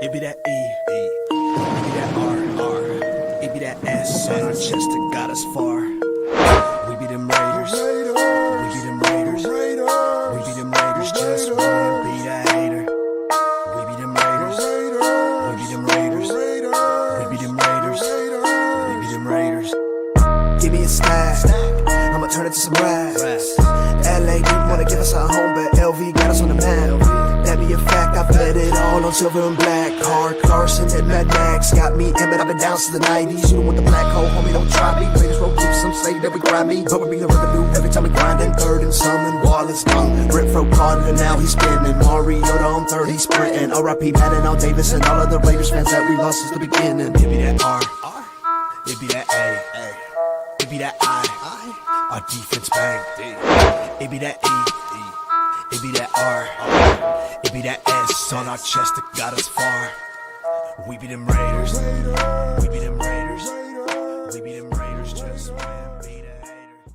It be that E, it be that R, it be that S on our chest that got us far. We be them Raiders, we be them Raiders, we be them Raiders, just wouldn't be that hater. We be them Raiders, we be them Raiders, we be them Raiders, we be them Raiders. Give me a stack, I'ma turn it to some racks. LA didn't wanna give us our home, but LV got us on the map. That be a fact, I've let it all on silver and black. Hard Carson and Mad Max got me in, but I've been down since the 90s. You don't want the black hole, homie, don't try me. Raiders roll keep some say that we grind me, but we bring the revenue every time we grindin'. Third and summon, Wallace done. Renfro Carter, now he's spinning. Mariota on third, he's sprinting. R.I.P. Madden, Al Davis, and all of the Raiders fans that we lost since the beginning. It be that R, it be that A, it be that I, our defense bang. It be that E, it be that R, it be that S on our chest that got us far. We be them Raiders, we be them Raiders, we be them Raiders, just wouldn't be the haters.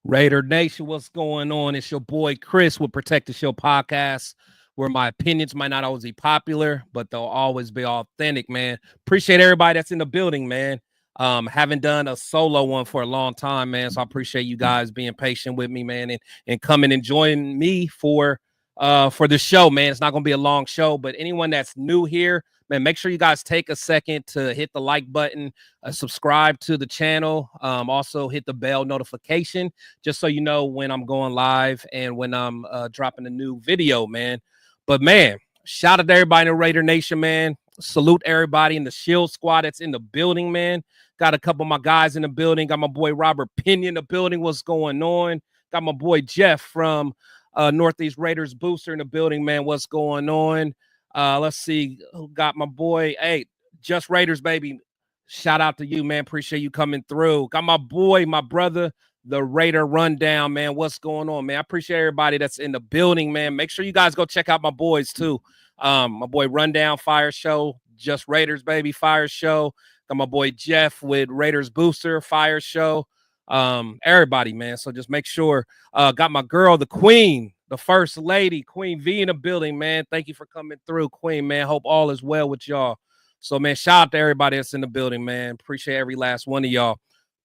Raider Nation, what's going on? It's your boy Chris with Protect the Show podcast, where my opinions might not always be popular, but they'll always be authentic, man. Appreciate everybody that's in the building, man. Haven't done a solo one for a long time, man. So I appreciate you guys being patient with me, man, and coming and joining me for the show, man. It's not gonna be a long show, but anyone that's new here, man, make sure you guys take a second to hit the like button, subscribe to the channel, also hit the bell notification, just so you know when I'm going live and when I'm dropping a new video, man. But man, shout out to everybody in the Raider Nation, man. Salute everybody in the Shield Squad that's in the building, man. Got a couple of my guys in the building. Got my boy Robert Pena in the building. What's going on? Got my boy Jeff from Northeast Raiders Booster in the building, man. What's going on? Let's see who got my boy. Hey, Just Raiders, baby. Shout out to you, man. Appreciate you coming through. Got my boy, my brother, the Raider Rundown, man. What's going on, man? I appreciate everybody that's in the building, man. Make sure you guys go check out my boys too. My boy Rundown Fire Show, Just Raiders, baby, Fire Show. Got my boy Jeff with Raiders Booster, Fire Show. Everybody, man. So just make sure. Got my girl, the Queen, the First Lady, Queen V in the building, man. Thank you for coming through, Queen, man. Hope all is well with y'all. So, man, shout out to everybody that's in the building, man. Appreciate every last one of y'all.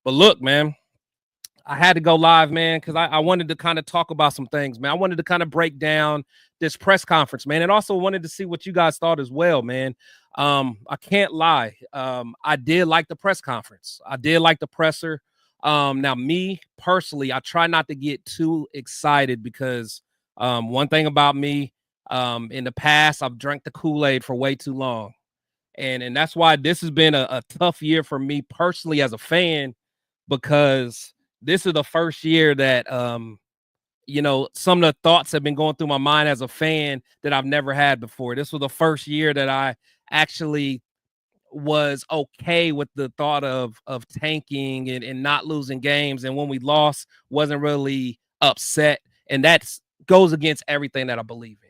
But look, man, I had to go live, man, because I wanted to kind of talk about some things, man. I wanted to kind of break down this press conference, man, and also wanted to see what you guys thought as well, man. I can't lie. I did like the press conference. I did like the presser. Now, me personally, I try not to get too excited because one thing about me, in the past, I've drank the Kool-Aid for way too long. And that's why this has been a tough year for me personally as a fan, because this is the first year that, you know, some of the thoughts have been going through my mind as a fan that I've never had before. This was the first year that I actually was okay with the thought of tanking and not losing games. And when we lost, wasn't really upset. And that goes against everything that I believe in.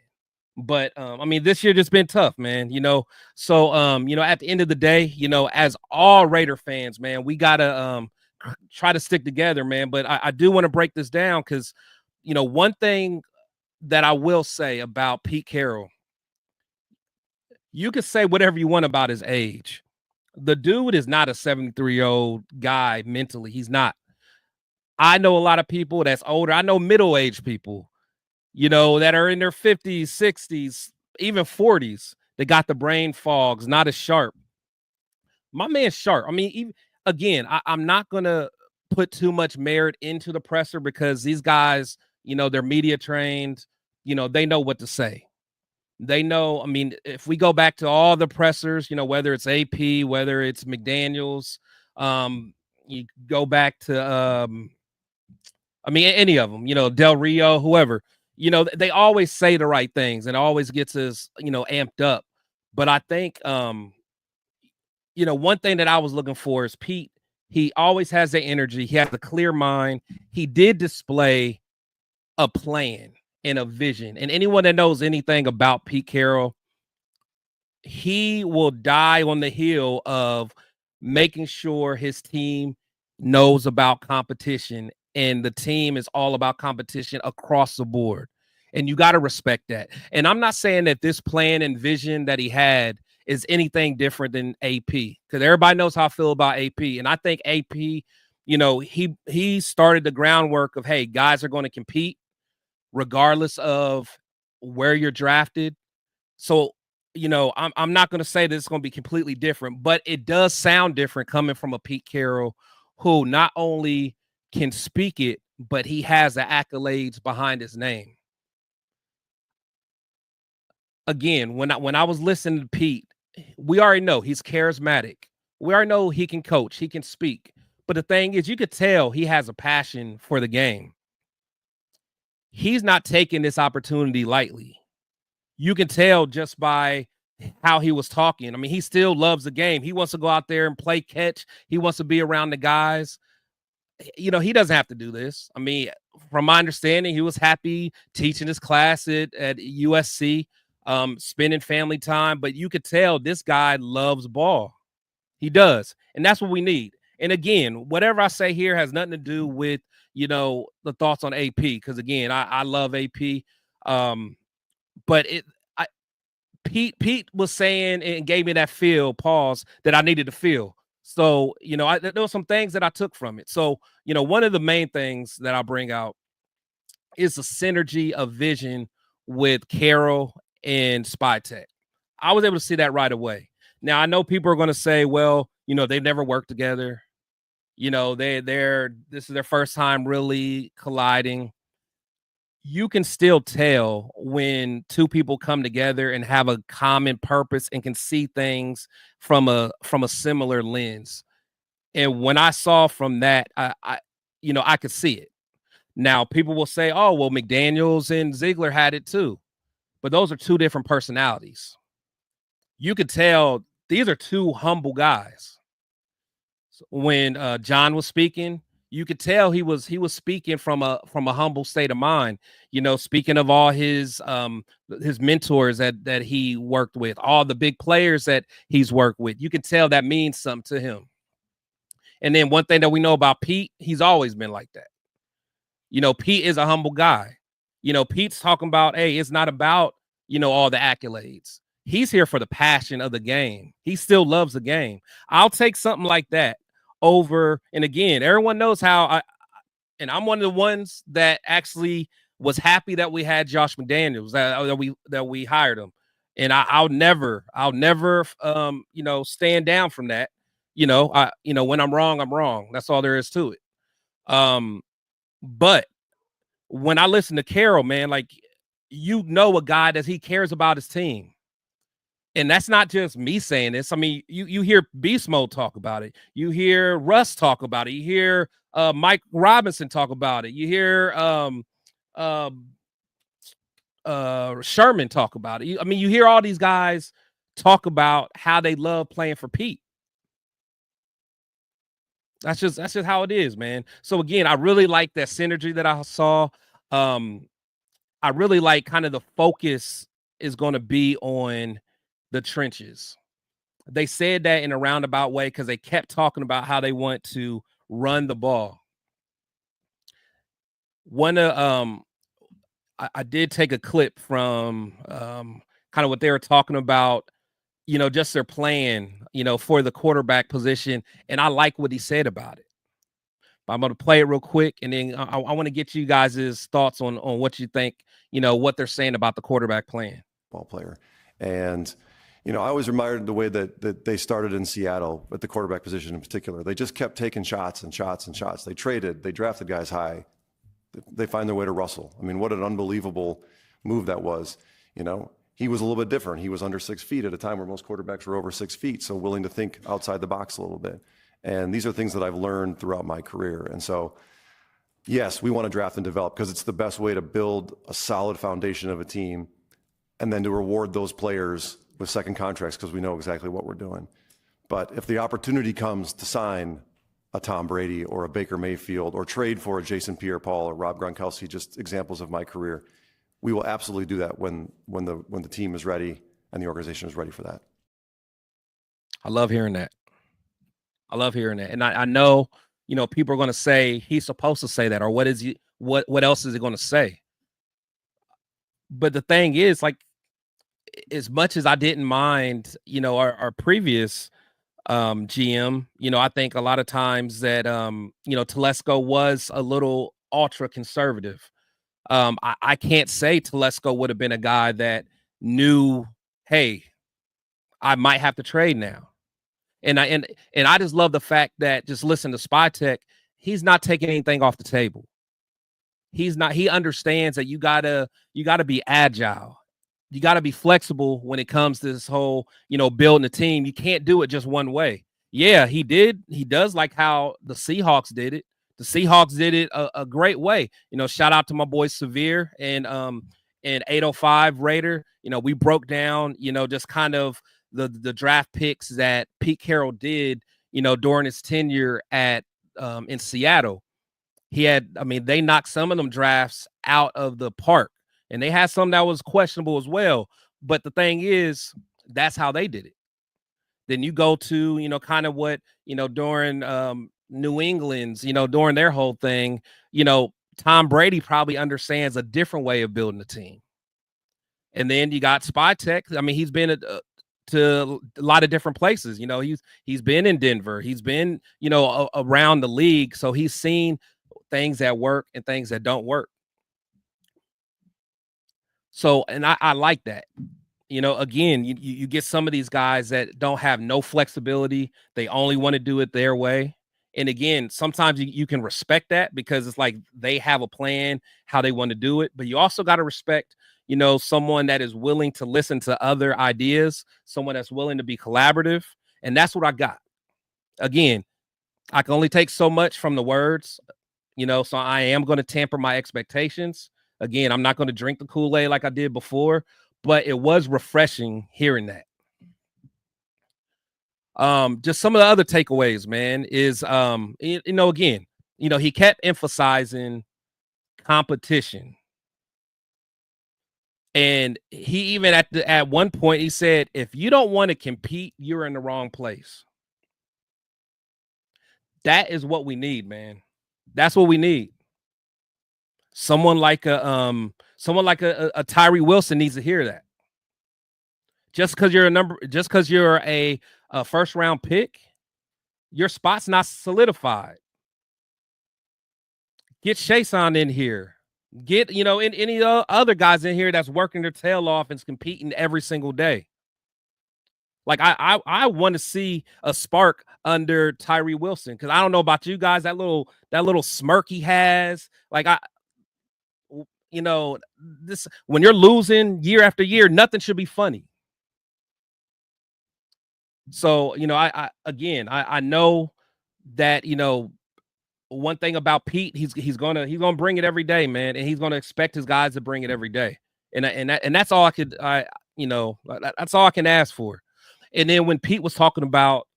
But I mean, this year just been tough, man, you know. So you know, at the end of the day, you know, as all Raider fans, man, we gotta try to stick together, man. But I do want to break this down because, you know, one thing that I will say about Pete Carroll, you can say whatever you want about his age. The dude is not a 73-year-old guy mentally. He's not. I know a lot of people that's older. I know middle-aged people, you know, that are in their 50s, 60s, even 40s. They got the brain fogs, not as sharp. My man's sharp. I mean, even, again, I'm not going to put too much merit into the presser because these guys, you know, they're media trained. You know, they know what to say. They know, I mean, if we go back to all the pressers, you know, whether it's AP, whether it's McDaniels, you go back to, I mean, any of them, you know, Del Rio, whoever, you know, they always say the right things and always gets us, you know, amped up. But I think, you know, one thing that I was looking for is Pete. He always has the energy. He has a clear mind. He did display a plan and a vision. And anyone that knows anything about Pete Carroll, he will die on the hill of making sure his team knows about competition, and the team is all about competition across the board. And you got to respect that. And I'm not saying that this plan and vision that he had is anything different than AP, because everybody knows how I feel about AP. And I think AP, he started the groundwork of, hey, guys are going to compete regardless of where you're drafted. So, I'm not going to say that it's going to be completely different, but it does sound different coming from a Pete Carroll who not only can speak it, but he has the accolades behind his name. Again, when I was listening to Pete, we already know he's charismatic. We already know he can coach, he can speak. But the thing is, you could tell he has a passion for the game. He's not taking this opportunity lightly. You can tell just by how he was talking. I mean, he still loves the game. He wants to go out there and play catch. He wants to be around the guys. He doesn't have to do this. I mean, from my understanding, he was happy teaching his class at USC, spending family time. But you could tell this guy loves ball. He does. And that's what we need. And again, whatever I say here has nothing to do with, the thoughts on AP. Because again, I love AP. But Pete was saying and gave me that pause that I needed to feel. So, there were some things that I took from it. So, one of the main things that I bring out is the synergy of vision with Carroll and Spytek. I was able to see that right away. Now, I know people are going to say, well, they've never worked together. This is their first time really colliding. You can still tell when two people come together and have a common purpose and can see things from a similar lens. And when I saw from that, I could see it. Now, people will say, oh, well, McDaniels and Ziegler had it too. But those are two different personalities. You could tell these are two humble guys. When John was speaking, you could tell he was speaking from a humble state of mind. Speaking of all his mentors that he worked with, all the big players that he's worked with, you can tell that means something to him. And then one thing that we know about Pete, he's always been like that. Pete is a humble guy. Pete's talking about, hey, it's not about, all the accolades. He's here for the passion of the game. He still loves the game. I'll take something like that over. And again, everyone knows how I'm one of the ones that actually was happy that we had Josh McDaniels, that we hired him. And I'll never stand down from that. When I'm wrong, I'm wrong. That's all there is to it. But when I listen to Carroll, man, like, a guy that he cares about his team. And that's not just me saying this. I mean, you hear Beast Mode talk about it. You hear Russ talk about it. You hear Mike Robinson talk about it. You hear Sherman talk about it. You hear all these guys talk about how they love playing for Pete. That's just how it is, man. So again, I really like that synergy that I saw. I really like kind of the focus is going to be on the trenches. They said that in a roundabout way because they kept talking about how they want to run the ball. I did take a clip from kind of what they were talking about, just their plan, for the quarterback position. And I like what he said about it. But I'm going to play it real quick. And then I want to get you guys' thoughts on what you think, what they're saying about the quarterback plan. Ball player. And, I always admired the way that they started in Seattle at the quarterback position in particular. They just kept taking shots and shots and shots. They traded, they drafted guys high. They find their way to Russell. I mean, what an unbelievable move that was. He was a little bit different. He was under 6 feet at a time where most quarterbacks were over 6 feet. So willing to think outside the box a little bit. And these are things that I've learned throughout my career. And so, yes, we want to draft and develop because it's the best way to build a solid foundation of a team and then to reward those players with second contracts because we know exactly what we're doing. But if the opportunity comes to sign a Tom Brady or a Baker Mayfield or trade for a Jason Pierre-Paul or Rob Gronkowski, just examples of my career, we will absolutely do that when the team is ready and the organization is ready for that. I love hearing that. And I know, people are going to say he's supposed to say that, or what else is he going to say? But the thing is, like, as much as I didn't mind, our previous GM, I think a lot of times that Telesco was a little ultra conservative. I can't say Telesco would have been a guy that knew, hey, I might have to trade now. And I just love the fact that, just listen to Spytek, he's not taking anything off the table. He understands that you gotta be agile. You gotta be flexible when it comes to this whole, building a team. You can't do it just one way. Yeah, he does like how the Seahawks did it. The Seahawks did it a great way. Shout out to my boy Severe and 805 Raider. We broke down, just kind of the draft picks that Pete Carroll did, during his tenure at in Seattle. They knocked some of them drafts out of the park, and they had some that was questionable as well. But the thing is, that's how they did it. Then you go to, kind of what, during New England's, during their whole thing, Tom Brady probably understands a different way of building a team. And then you got Spytek. He's been to a lot of different places. He's been in Denver. He's been, around the league. So he's seen things that work and things that don't work. So, and I like that. Again, you get some of these guys that don't have no flexibility. They only want to do it their way. And again, sometimes you can respect that, because it's like they have a plan how they want to do it. But you also got to respect, someone that is willing to listen to other ideas, someone that's willing to be collaborative. And that's what I got. Again, I can only take so much from the words, so I am going to temper my expectations. Again, I'm not going to drink the Kool-Aid like I did before, but it was refreshing hearing that. Just some of the other takeaways, man, is, again, he kept emphasizing competition. And he even at one point, he said, if you don't want to compete, you're in the wrong place. That is what we need, man. That's what we need. Someone like a Tyree Wilson needs to hear that. Just because you're a first round pick, your spot's not solidified. Get Chason in here. Get, any other guys in here that's working their tail off and competing every single day. Like I want to see a spark under Tyree Wilson, because I don't know about you guys, that little smirk he has. Like this, when you're losing year after year, nothing should be funny. So, I know that, one thing about Pete, he's gonna bring it every day, man, and he's gonna expect his guys to bring it every day, and that's all that's all I can ask for. And then when Pete was talking about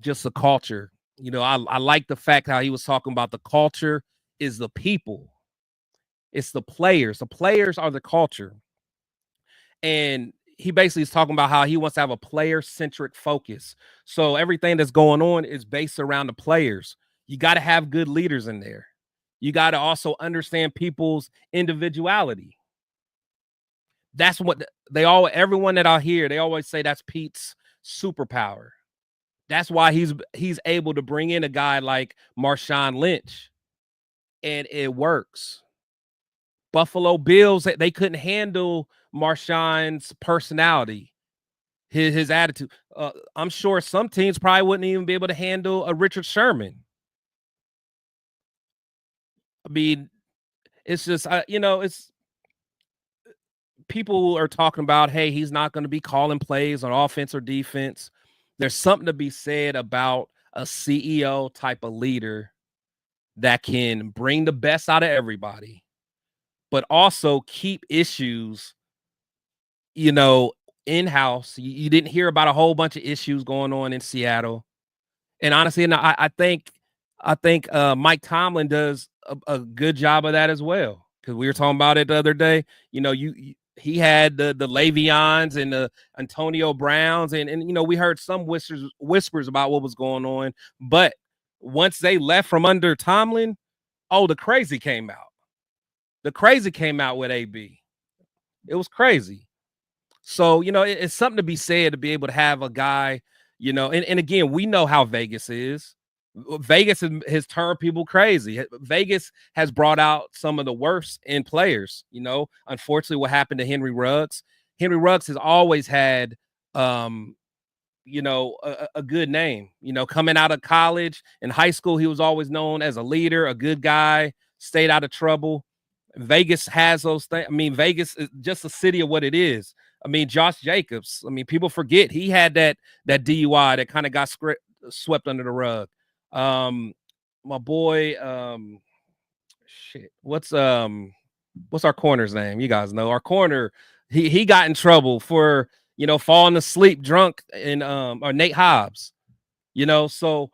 just the culture, I like the fact how he was talking about the culture is the people, it's the players. The players are the culture, and he basically is talking about how he wants to have a player-centric focus. So everything that's going on is based around the players. You got to have good leaders in there. You got to also understand people's individuality. That's what everyone that I hear, they always say that's Pete's superpower. That's why he's able to bring in a guy like Marshawn Lynch, and it works. Buffalo Bills, they couldn't handle Marshawn's personality, his attitude. I'm sure some teams probably wouldn't even be able to handle a Richard Sherman. It's just, it's people are talking about, hey, he's not going to be calling plays on offense or defense. There's something to be said about a CEO type of leader that can bring the best out of everybody, but also keep issues, in-house. You didn't hear about a whole bunch of issues going on in Seattle. And honestly, I think Mike Tomlin does a good job of that as well. Because we were talking about it the other day. He had the Le'Veons and the Antonio Browns, and we heard some whispers about what was going on. But once they left from under Tomlin, the crazy came out. The crazy came out with AB. It was crazy. So, it's something to be said to be able to have a guy, and again, we know how Vegas is. Vegas has turned people crazy. Vegas has brought out some of the worst in players. Unfortunately, what happened to Henry Ruggs? Henry Ruggs has always had, a good name. Coming out of college and high school, he was always known as a leader, a good guy, stayed out of trouble. Vegas has those things. I mean, Vegas is just a city of what it is. I mean, Josh Jacobs. I mean, people forget he had that DUI that kind of got swept under the rug. My boy, shit. What's our corner's name? You guys know our corner. He got in trouble for falling asleep drunk and or Nate Hobbs. So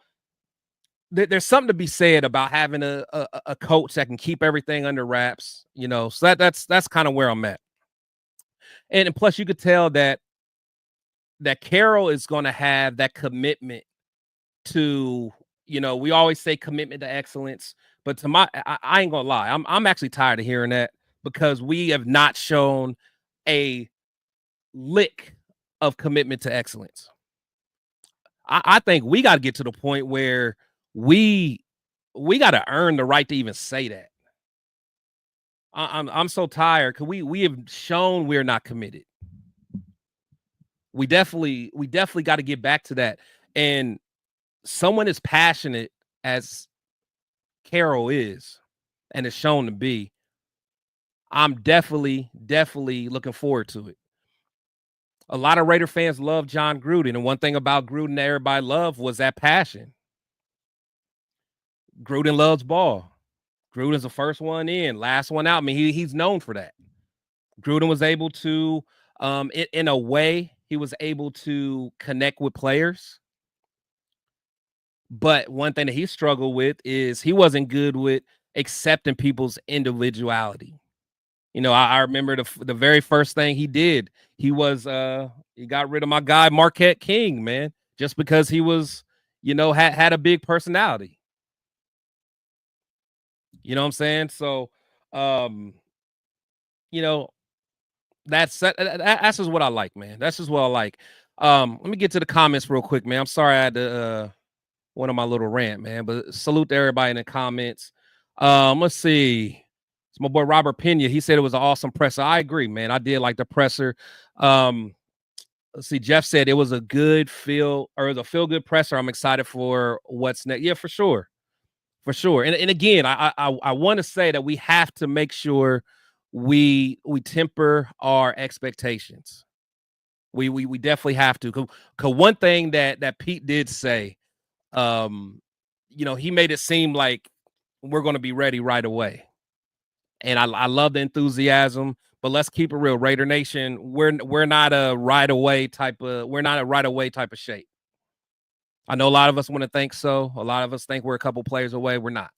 there's something to be said about having a coach that can keep everything under wraps. So that's kind of where I'm at. And plus, you could tell that Carroll is going to have that commitment to, we always say commitment to excellence, but I ain't gonna lie, I'm actually tired of hearing that because we have not shown a lick of commitment to excellence. I think we got to get to the point where we got to earn the right to even say that. I'm so tired because we have shown we're not committed. We definitely got to get back to that. And someone as passionate as Carroll is and is shown to be, I'm definitely looking forward to it. A lot of Raider fans love John Gruden, and one thing about Gruden that everybody loved was that passion. Gruden loves ball. Gruden's the first one in, last one out. I mean, he's known for that. Gruden was able to, in a way, he was able to connect with players. But one thing that he struggled with is he wasn't good with accepting people's individuality. I remember the very first thing he did, he got rid of my guy Marquette King, man, just because he was, had a big personality. You know what I'm saying? So, that's just what I like, man. That's just what I like. Let me get to the comments real quick, man. I'm sorry I had to one of my little rant, man, but salute to everybody in the comments. Let's see. It's my boy Robert Pena. He said it was an awesome presser. I agree, man. I did like the presser. Let's see. Jeff said it was a good feel good presser. I'm excited for what's next. Yeah, for sure. For sure. And again, I want to say that we have to make sure we temper our expectations. We definitely have to. Cause one thing that Pete did say, he made it seem like we're going to be ready right away. And I love the enthusiasm, but let's keep it real. Raider Nation, we're not a right away type of shape. I know a lot of us want to think so. A lot of us think we're a couple players away. We're not.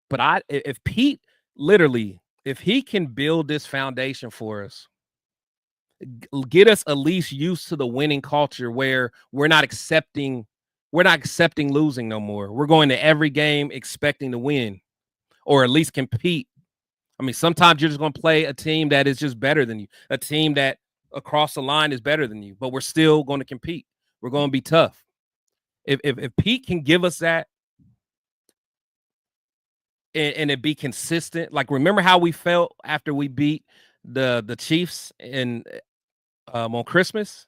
But if Pete, literally, if he can build this foundation for us, get us at least used to the winning culture where we're not accepting losing no more. We're going to every game expecting to win or at least compete. I mean, sometimes you're just going to play a team that is just better than you, a team that across the line is better than you, but we're still going to compete. We're going to be tough. If Pete can give us that and it be consistent, like remember how we felt after we beat the Chiefs on Christmas?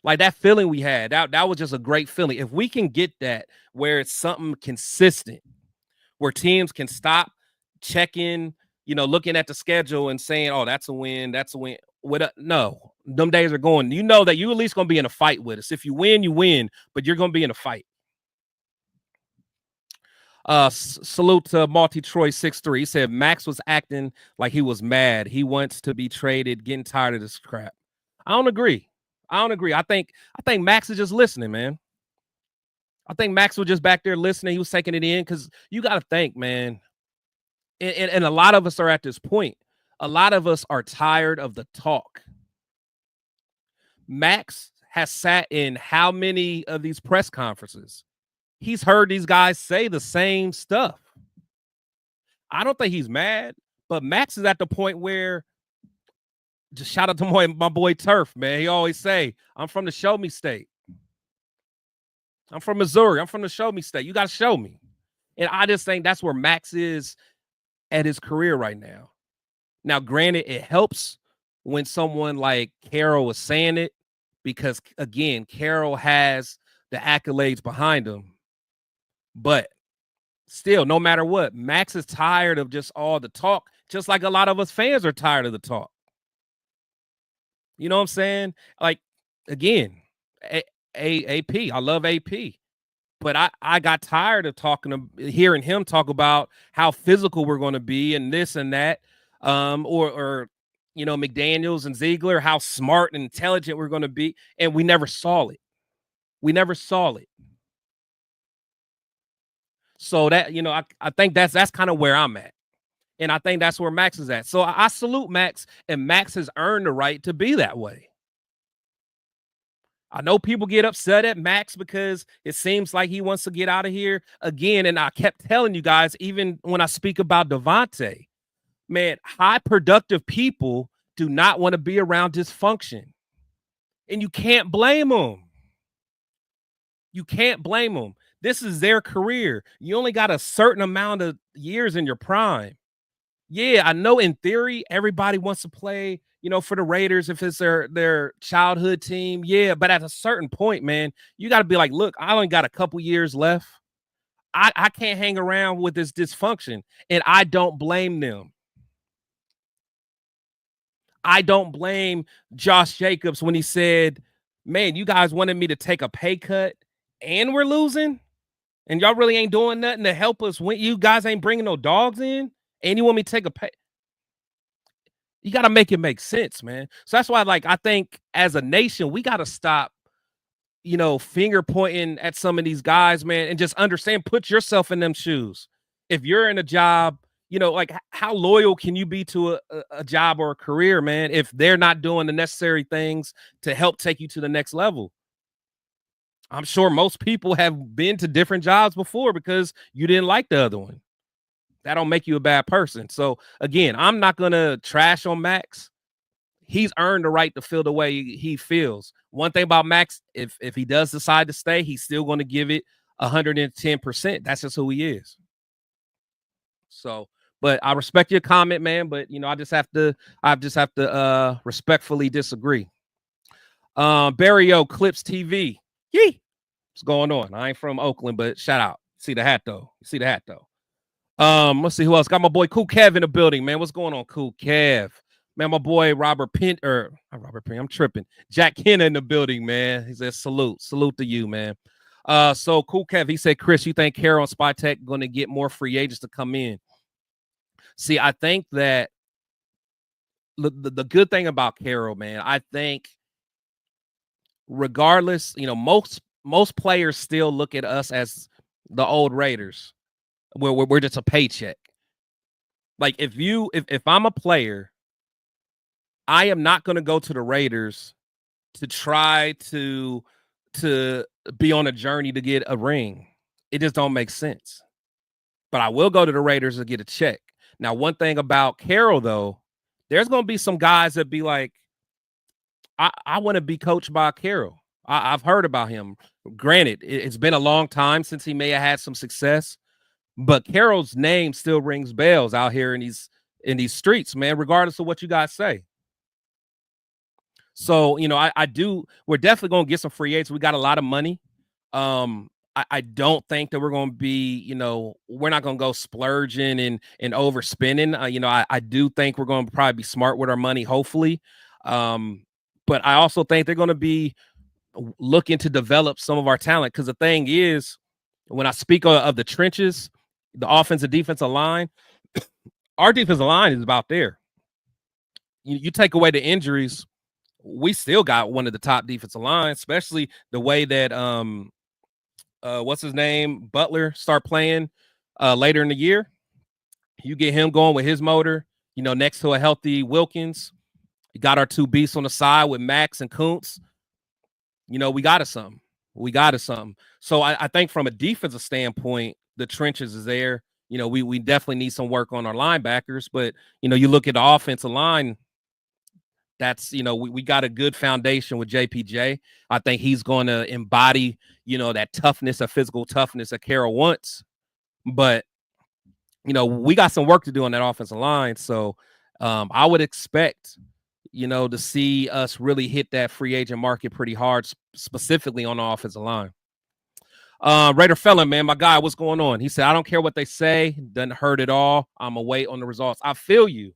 Like that feeling we had, that was just a great feeling. If we can get that where it's something consistent, where teams can stop checking, looking at the schedule and saying, oh, that's a win. No, them days are going. You know that you're at least going to be in a fight with us. If you win, you win, but you're going to be in a fight. Salute to Multi-Troy 6'3". He said Max was acting like he was mad. He wants to be traded, getting tired of this crap. I don't agree. I think Max is just listening, man. I think Max was just back there listening. He was taking it in because you got to think, man. And a lot of us are at this point. A lot of us are tired of the talk. Max has sat in how many of these press conferences? He's heard these guys say the same stuff. I don't think he's mad, but Max is at the point where just shout out to my boy Turf, man. He always say, I'm from the show me state. I'm from Missouri. I'm from the show me state. You got to show me. And I just think that's where Max is at his career right now. Now, granted, it helps when someone like Carroll was saying it because, again, Carroll has the accolades behind him. But still, no matter what, Max is tired of just all the talk, just like a lot of us fans are tired of the talk. You know what I'm saying? Like, again, AP, I love AP. But I got tired of hearing him talk about how physical we're going to be and this and that. Or you know, McDaniels and Ziegler, how smart and intelligent we're going to be. And we never saw it. We never saw it. So that, you know, I think that's kind of where I'm at. And I think that's where Max is at. So I salute Max, and Max has earned the right to be that way. I know people get upset at Max because it seems like he wants to get out of here again. And I kept telling you guys, even when I speak about Devontae, man, high productive people do not want to be around dysfunction. And you can't blame them. You can't blame them. This is their career. You only got a certain amount of years in your prime. Yeah, I know in theory, everybody wants to play, you know, for the Raiders if it's their childhood team. Yeah, but at a certain point, man, you got to be like, look, I only got a couple years left. I can't hang around with this dysfunction, and I don't blame them. I don't blame Josh Jacobs when he said, man, you guys wanted me to take a pay cut and we're losing, and y'all really ain't doing nothing to help us win. You guys ain't bringing no dogs in, and you want me to take a pay. You got to make it make sense, man. So that's why, like, I think as a nation, we got to stop, you know, finger pointing at some of these guys, man, and just understand, put yourself in them shoes. If you're in a job, you know, like, how loyal can you be to a job or a career, man, if they're not doing the necessary things to help take you to the next level? I'm sure most people have been to different jobs before because you didn't like the other one. That don't make you a bad person. So again, I'm not going to trash on Max. He's earned the right to feel the way he feels. One thing about Max, if he does decide to stay, he's still going to give it 110%. That's just who he is. So, but I respect your comment, man. But you know, I just have to respectfully disagree. Barrio Clips TV. Yee. What's going on? I ain't from Oakland, but shout out. See the hat though. Let's see who else. Got my boy Cool Kev in the building, man. What's going on, Cool Kev? Man, my boy I'm tripping. Jack Kenna in the building, man. He says salute to you, man. So Cool Kev, he said, Chris, you think Carroll and Spytek going to get more free agents to come in? See, I think that the good thing about Carroll, man, I think regardless, you know, most players still look at us as the old Raiders. We're just a paycheck. Like if I'm a player, I am not going to go to the Raiders to try to be on a journey to get a ring. It just don't make sense. But I will go to the Raiders to get a check. Now, one thing about Carroll, though, there's going to be some guys that be like, I want to be coached by Carroll. I've heard about him. Granted, it's been a long time since he may have had some success. But Carroll's name still rings bells out here in these streets, man, regardless of what you guys say. So, you know, we're definitely going to get some free agents. We got a lot of money. I don't think that we're going to be, you know, we're not going to go splurging and overspending. You know, I do think we're going to probably be smart with our money, hopefully. But I also think they're going to be looking to develop some of our talent. Because the thing is, when I speak of the trenches, the offensive defensive line, our defensive line is about there. You take away the injuries, we still got one of the top defensive lines, especially the way that what's his name, Butler, start playing later in the year. You get him going with his motor, you know, next to a healthy Wilkins. You got our two beasts on the side with Max and Kuntz. You know, we got us something. So I think from a defensive standpoint, the trenches is there. You know, we definitely need some work on our linebackers, but you know, you look at the offensive line, that's we got a good foundation with JPJ. I think he's going to embody that toughness, a physical toughness that Carroll wants. But we got some work to do on that offensive line. So I would expect to see us really hit that free agent market pretty hard, specifically on the offensive line. Raider Felon, man, my guy, what's going on? He said, I don't care what they say. Doesn't hurt at all. I'm going to wait on the results. I feel you.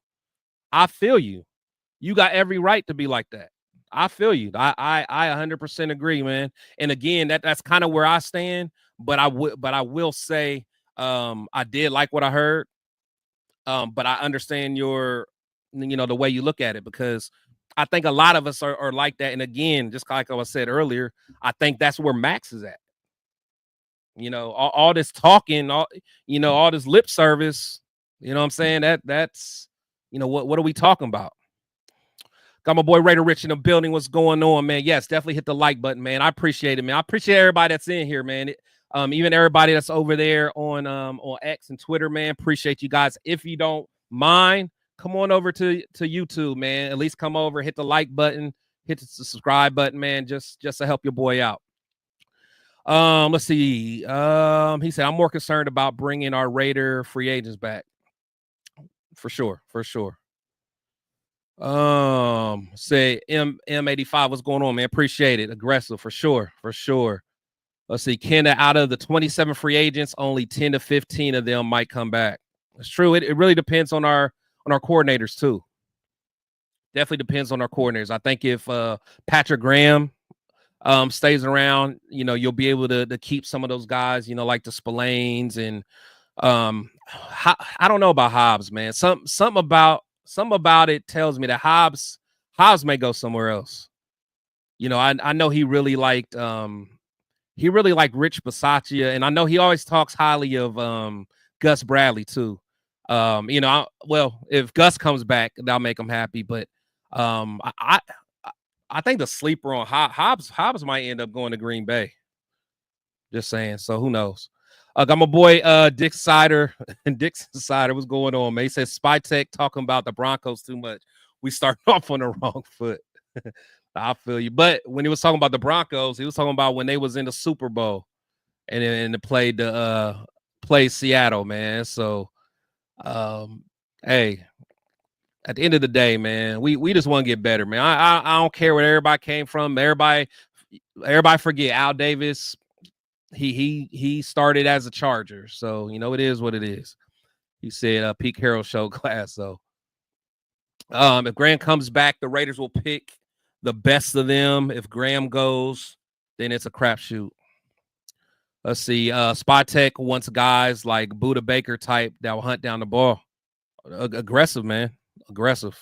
You got every right to be like that. I feel you. I 100% agree, man. And again, that's kind of where I stand. But I will say, I did like what I heard. But I understand the way you look at it, because I think a lot of us are like that. And again, just like I said earlier, I think that's where Max is at. All this talking, all this lip service, what I'm saying? That's what are we talking about? Got my boy Raider Rich in the building. What's going on, man? Yes, definitely hit the like button, man. I appreciate it, man. I appreciate everybody that's in here, man. Even everybody that's over there on X and Twitter, man. Appreciate you guys. If you don't mind, come on over to YouTube, man. At least come over, hit the like button, hit the subscribe button, man. Just to help your boy out. Let's see. He said, I'm more concerned about bringing our Raider free agents back. For sure. Say M85, what's going on, man? Appreciate it. Aggressive, for sure. Let's see. Kenna, out of the 27 free agents, only 10 to 15 of them might come back. It's true. It really depends on our coordinators too. Definitely depends on our coordinators. I think if Patrick Graham stays around, you'll be able to keep some of those guys, like the Spillanes and I don't know about Hobbs, man. Something about it tells me that Hobbs may go somewhere else. I know he really liked Rich Bisaccia, and I know he always talks highly of Gus Bradley too. If Gus comes back, that'll make him happy. But I think the sleeper on Hobbs might end up going to Green Bay. Just saying. So who knows? Got my boy Dick Sider. Dick Sider, what's going on, man? He says Spytek talking about the Broncos too much. We started off on the wrong foot. I feel you. But when he was talking about the Broncos, he was talking about when they was in the Super Bowl and they played Seattle, man. So hey, at the end of the day, man, we just want to get better, man. I don't care where everybody came from. Everybody forget Al Davis. He started as a Charger, so it is what it is. He said Pete Carroll showed class. So if Graham comes back, the Raiders will pick the best of them. If Graham goes, then it's a crapshoot. Let's see. Spytek wants guys like Buda Baker type that will hunt down the ball. Aggressive, man. Aggressive.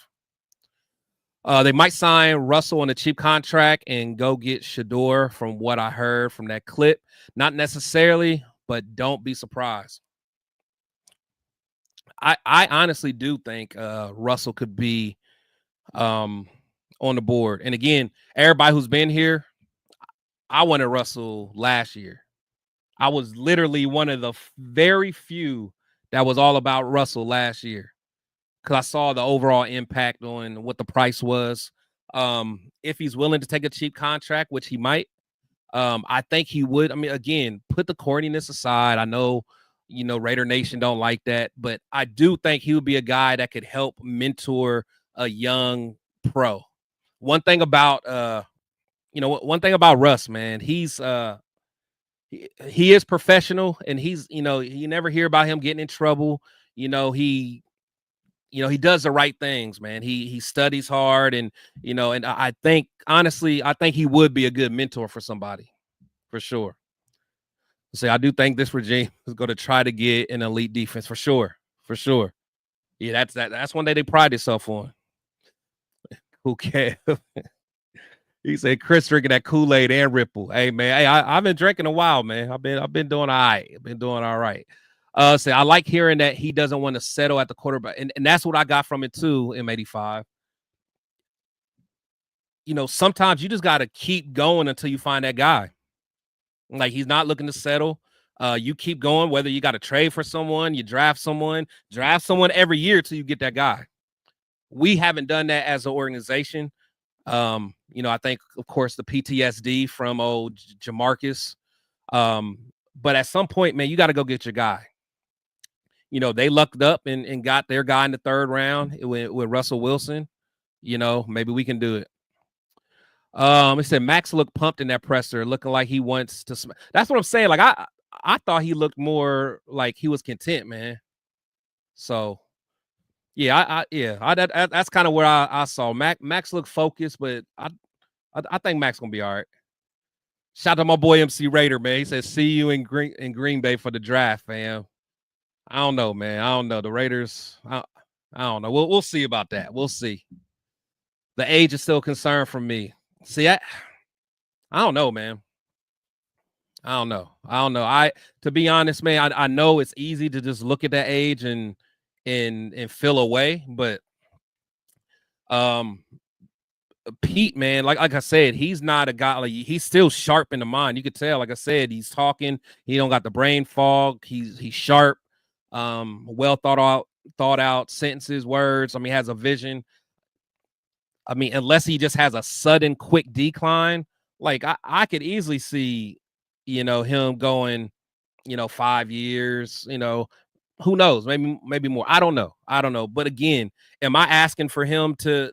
They might sign Russell on a cheap contract and go get Shador, from what I heard from that clip. Not necessarily, but don't be surprised. I honestly do think Russell could be on the board. And again, everybody who's been here, I wanted Russell last year. I was literally one of the very few that was all about Russell last year, because I saw the overall impact on what the price was. If he's willing to take a cheap contract, which he might, I think he would. I mean, again, put the corniness aside. I know, Raider Nation don't like that, but I do think he would be a guy that could help mentor a young pro. One thing about Russ, man, he is professional, and he's, you never hear about him getting in trouble. He does the right things, man. He studies hard, and and I think, honestly, he would be a good mentor for somebody, for sure. So I do think this regime is going to try to get an elite defense, for sure. Yeah, that's one day they pride themselves on. Who cares? He said Chris drinking that Kool-Aid and Ripple. Hey, man, I've been drinking a while, man. I've been doing all right. So I like hearing that he doesn't want to settle at the quarterback, and that's what I got from it too. M85. Sometimes you just got to keep going until you find that guy. Like, he's not looking to settle. You keep going, whether you got to trade for someone, you draft someone every year till you get that guy. We haven't done that as an organization. I think, of course, the PTSD from old Jamarcus. But at some point, man, you got to go get your guy. They lucked up and got their guy in the 3rd round with Russell Wilson. Maybe we can do it. It said Max looked pumped in that presser, looking like he wants to. That's what I'm saying. Like I thought he looked more like he was content, man. So, yeah, that's kind of where I saw Max looked focused, but I think Max gonna be all right. Shout out to my boy MC Raider, man. He says, "See you in Green Bay for the draft, fam." I don't know, man. I don't know the Raiders. I don't know. We'll see about that. We'll see. The age is still a concern for me. See, I don't know, man. I don't know. To be honest, man, I know it's easy to just look at that age and feel away, but Pete, man, like I said, he's not a guy, like he's still sharp in the mind. You could tell, like I said, he's talking, he don't got the brain fog, he's sharp, well thought out sentences, words. I mean, has a vision. I mean, unless he just has a sudden quick decline, like I could easily see, him going, 5 years, who knows, maybe more. I don't know. But again, am I asking for him to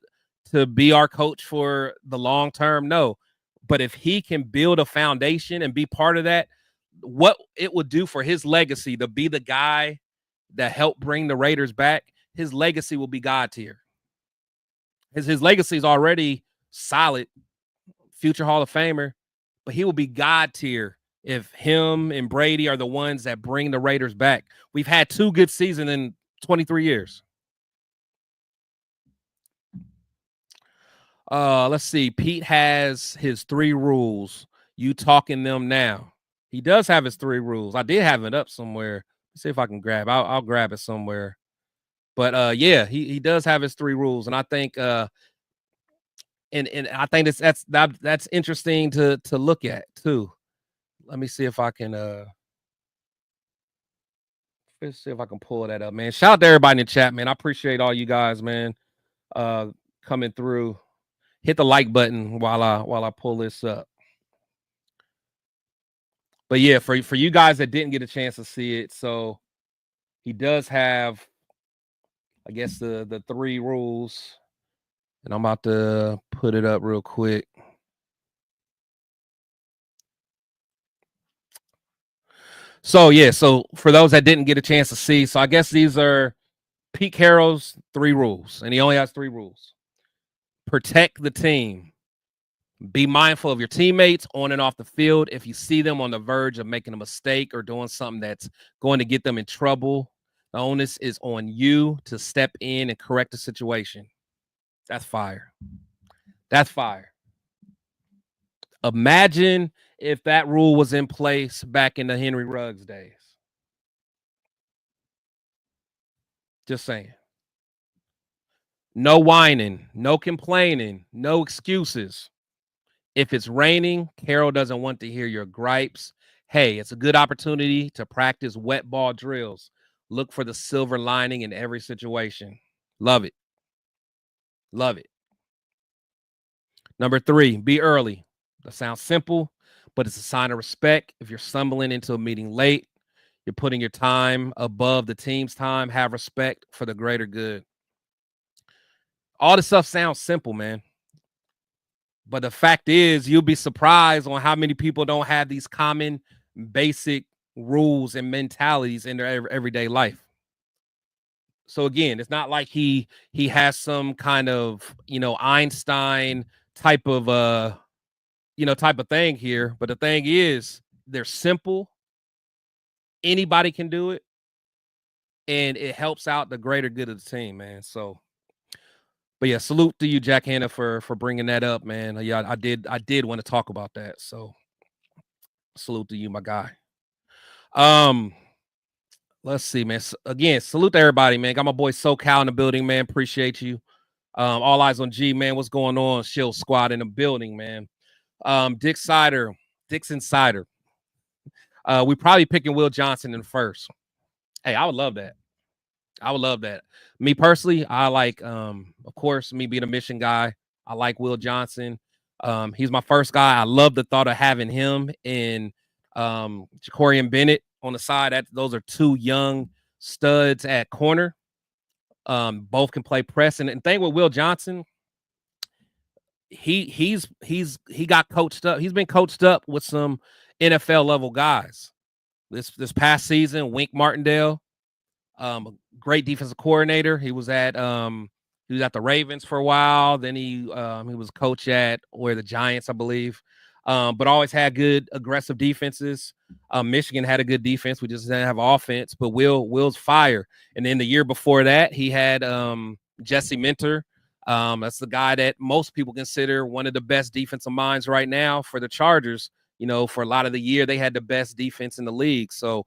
be our coach for the long term? No. But if he can build a foundation and be part of that, what it would do for his legacy to be the guy that helped bring the Raiders back, his legacy will be God tier. His legacy is already solid, future Hall of Famer, but he will be God tier if him and Brady are the ones that bring the Raiders back. We've had 2 good seasons in 23 years. Let's see. Pete has his 3 rules. You talking them now? He does have his 3 rules. I did have it up somewhere. Let's see if I can grab. I'll grab it somewhere. But yeah, he does have his 3 rules, and I think and I think that's interesting to look at too. Let me see if I can let's see if I can pull that up, man. Shout out to everybody in the chat, man. I appreciate all you guys, man, coming through. Hit the like button while I pull this up. But yeah, for you guys that didn't get a chance to see it, so he does have, I guess, the 3 rules, and I'm about to put it up real quick. So yeah, so for those that didn't get a chance to see, so I guess these are Pete Carroll's 3 rules, and he only has 3 rules. Protect the team. Be mindful of your teammates on and off the field. If you see them on the verge of making a mistake or doing something that's going to get them in trouble, the onus is on you to step in and correct the situation. That's fire. That's fire. Imagine if that rule was in place back in the Henry Ruggs days. Just saying. No whining, no complaining, no excuses. If it's raining, Carroll doesn't want to hear your gripes. Hey, it's a good opportunity to practice wet ball drills. Look for the silver lining in every situation. Love it. Love it. Number 3, be early. That sounds simple, but it's a sign of respect. If you're stumbling into a meeting late, you're putting your time above the team's time. Have respect for the greater good. All this stuff sounds simple, man. But the fact is, you'll be surprised on how many people don't have these common, basic rules and mentalities in their everyday life. So again, it's not like he has some kind of, Einstein type of type of thing here. But the thing is, they're simple. Anybody can do it, and it helps out the greater good of the team, man. So. But yeah, salute to you, Jack Hanna, for bringing that up, man. Yeah, I did want to talk about that. So salute to you, my guy. Let's see, man. Again, salute to everybody, man. Got my boy SoCal in the building, man. Appreciate you. All eyes on G, man. What's going on? Shield Squad in the building, man. Dixon Sider. We probably picking Will Johnson in first. Hey, I would love that. I would love that. Me personally, I like, of course, me being a Michigan guy, I like Will Johnson. He's my first guy. I love the thought of having him and Jacorian Bennett on the side. Those are two young studs at corner. Both can play press. And thing with Will Johnson, he got coached up. He's been coached up with some NFL level guys. This past season, Wink Martindale, a great defensive coordinator. He was at the Ravens for a while. Then he was coach at the Giants, I believe. But always had good aggressive defenses. Michigan had a good defense. We just didn't have offense. But Will's fire. And then the year before that, he had Jesse Minter. That's the guy that most people consider one of the best defensive minds right now for the Chargers. You know, for a lot of the year, they had the best defense in the league. So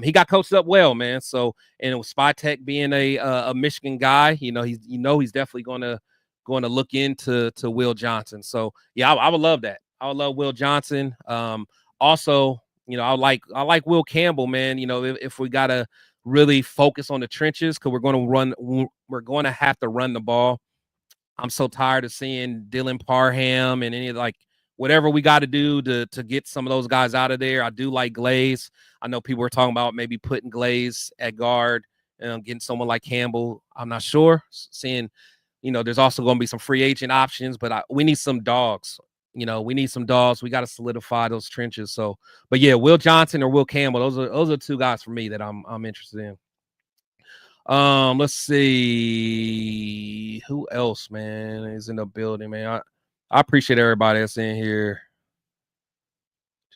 he got coached up well, man. So, and with Spytek being a Michigan guy, he's definitely going to look into Will Johnson. So yeah, I would love that. I would love Will Johnson. Also, I like Will Campbell, man. If we gotta really focus on the trenches, because we're going to have to run the ball. I'm so tired of seeing Dylan Parham and any whatever we got to do to get some of those guys out of there. I do like Glaze. I know people were talking about maybe putting Glaze at guard and getting someone like Campbell. I'm not sure. Seeing, there's also going to be some free agent options, but we need some dogs. We need some dogs. We got to solidify those trenches. So, but yeah, Will Johnson or Will Campbell, those are two guys for me that I'm interested in. Let's see who else, man, is in the building, man. I appreciate everybody that's in here.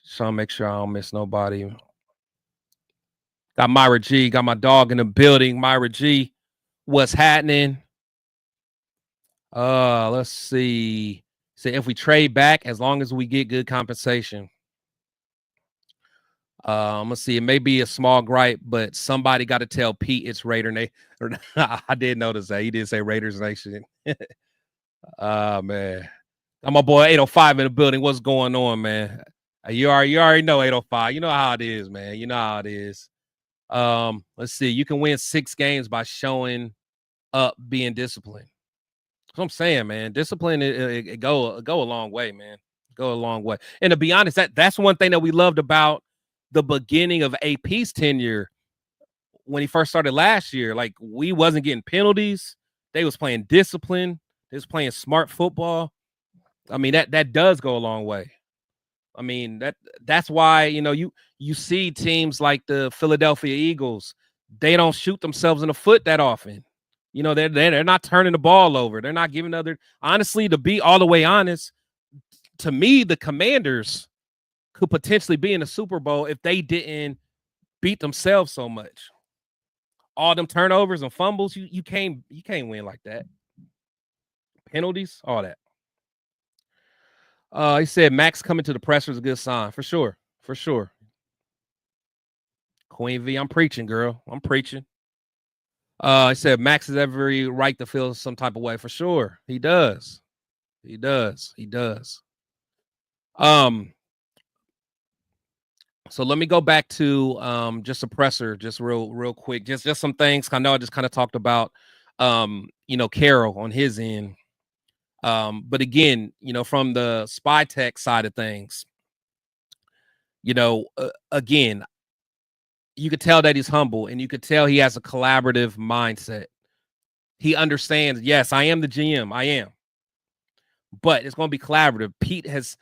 Just trying to make sure I don't miss nobody. Got Myra G, got my dog in the building. Myra G, what's happening? Let's see. So if we trade back, as long as we get good compensation. Let's see. It may be a small gripe, but somebody got to tell Pete it's Raider Nation. I did notice that he did say Raiders Nation. Man. I'm my boy 805 in the building. What's going on, man? You already know 805. You know how it is, man. You know how it is. Let's see. You can win 6 games by showing up, being disciplined. That's what I'm saying, man. Discipline it go a long way, man. Go a long way. And to be honest, that's one thing that we loved about the beginning of AP's tenure when he first started last year. Like, we wasn't getting penalties. They was playing discipline. They was playing smart football. I mean, that does go a long way. I mean, that's why, you see teams like the Philadelphia Eagles, they don't shoot themselves in the foot that often. They're not turning the ball over. They're not giving honestly, to be all the way honest, to me, the Commanders could potentially be in the Super Bowl if they didn't beat themselves so much. All them turnovers and fumbles, you can't win like that. Penalties, all that. He said Max coming to the presser is a good sign. For sure. For sure. Queen V, I'm preaching, girl. I'm preaching. He said Max has every right to feel some type of way. For sure. He does. He does. He does. So let me go back to just a presser, just real quick. Just some things. I know I just kind of talked about Carroll on his end. But again, from the Spytek side of things, again, you could tell that he's humble and you could tell he has a collaborative mindset. He understands, yes, I am the GM. I am. But it's going to be collaborative. Pete has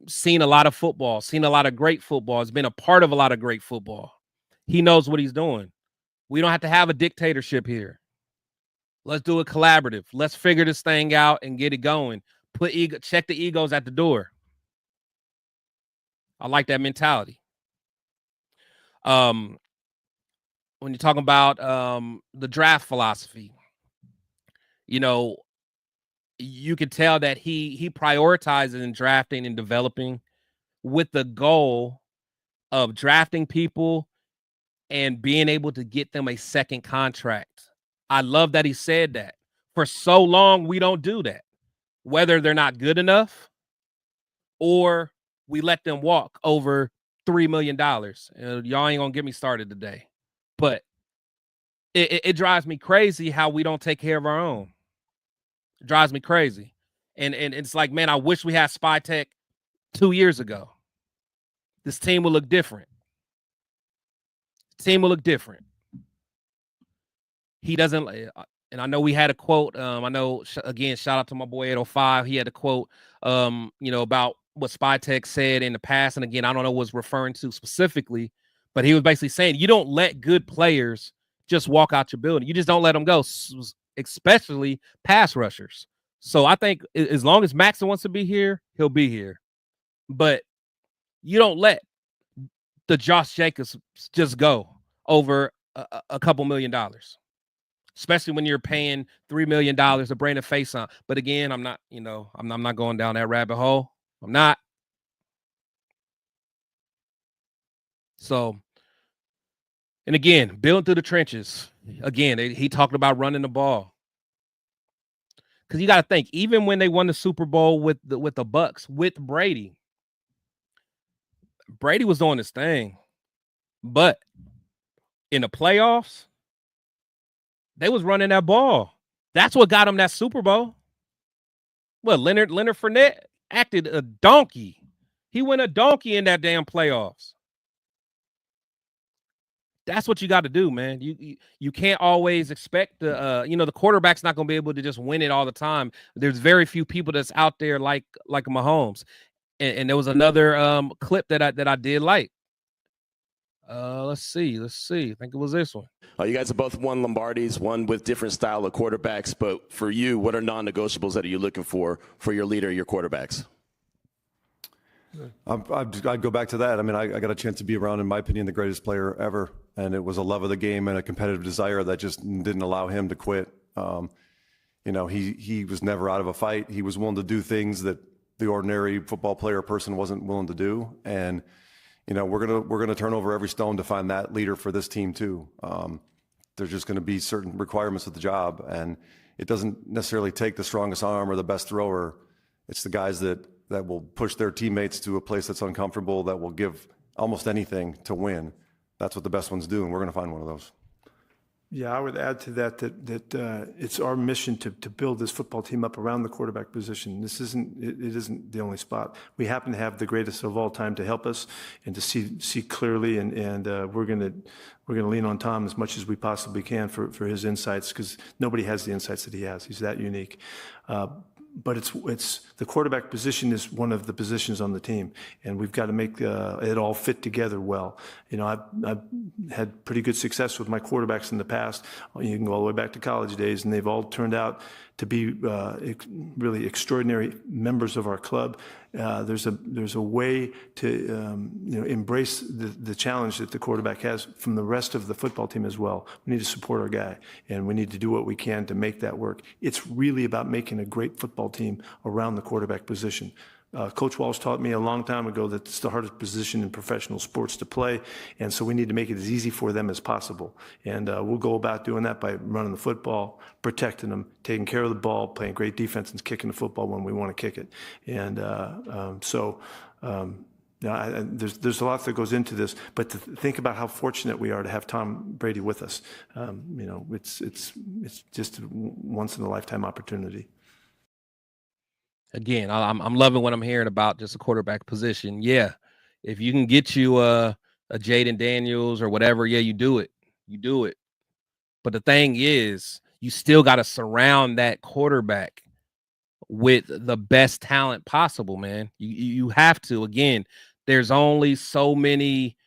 seen a lot of football, seen a lot of great football, has been a part of a lot of great football. He knows what he's doing. We don't have to have a dictatorship here. Let's do it collaborative. Let's figure this thing out and get it going. Check the egos at the door. I like that mentality. When you're talking about the draft philosophy, you can tell that he prioritizes in drafting and developing with the goal of drafting people and being able to get them a second contract. I love that he said that. For so long, we don't do that. Whether they're not good enough or we let them walk over $3 million. Y'all ain't going to get me started today. But it drives me crazy how we don't take care of our own. It drives me crazy. And it's like, man, I wish we had Spytek 2 years ago. This team will look different. Team will look different. He doesn't, and I know we had a quote. I know, again, shout out to my boy 805. He had a quote, about what Spytek said in the past. And again, I don't know what was referring to specifically, but he was basically saying you don't let good players just walk out your building. You just don't let them go, especially pass rushers. So I think as long as Maxon wants to be here, he'll be here. But you don't let the Josh Jacobs just go over a couple $1 million, especially when you're paying $3 million to bring a face on. But again, I'm not going down that rabbit hole. I'm not. So, and again, building through the trenches. Again, he talked about running the ball. Because you got to think, even when they won the Super Bowl with the Bucks, with Brady was doing his thing. But in the playoffs, they was running that ball. That's what got him that Super Bowl. Well, Leonard Fournette acted a donkey. He went a donkey in that damn playoffs. That's what you got to do, man. You can't always expect the quarterback's not going to be able to just win it all the time. There's very few people that's out there like Mahomes. And there was another clip that I did like. Let's see. I think it was this one. You guys have both won Lombardis, one with different style of quarterbacks. But for you, what are non-negotiables that are you looking for your leader, your quarterbacks? I'd go back to that. I mean, I got a chance to be around, in my opinion, the greatest player ever. And it was a love of the game and a competitive desire that just didn't allow him to quit. He was never out of a fight. He was willing to do things that the ordinary football player person wasn't willing to do. And, we're going to turn over every stone to find that leader for this team too. There's just going to be certain requirements of the job. And it doesn't necessarily take the strongest arm or the best thrower. It's the guys that will push their teammates to a place that's uncomfortable, that will give almost anything to win. That's what the best ones do, and we're going to find one of those. Yeah, I would add to that it's our mission to build this football team up around the quarterback position. It isn't the only spot. We happen to have the greatest of all time to help us and to see clearly, and we're going to lean on Tom as much as we possibly can for his insights, because nobody has the insights that he has. He's that unique. But it's the quarterback position is one of the positions on the team, and we've got to make it all fit together well. I've had pretty good success with my quarterbacks in the past. You can go all the way back to college days, and they've all turned out to be really extraordinary members of our club. There's a way to embrace the challenge that the quarterback has from the rest of the football team as well. We need to support our guy, and we need to do what we can to make that work. It's really about making a great football team around the quarterback position. Coach Walsh taught me a long time ago that it's the hardest position in professional sports to play, and so we need to make it as easy for them as possible. And we'll go about doing that by running the football, protecting them, taking care of the ball, playing great defense, and kicking the football when we want to kick it. And there's a lot that goes into this, but to think about how fortunate we are to have Tom Brady with us. It's just a once in a lifetime opportunity. Again, I'm loving what I'm hearing about just a quarterback position. Yeah, if you can get you a Jaden Daniels or whatever, yeah, you do it. You do it. But the thing is, you still got to surround that quarterback with the best talent possible, man. You have to. Again, there's only so many,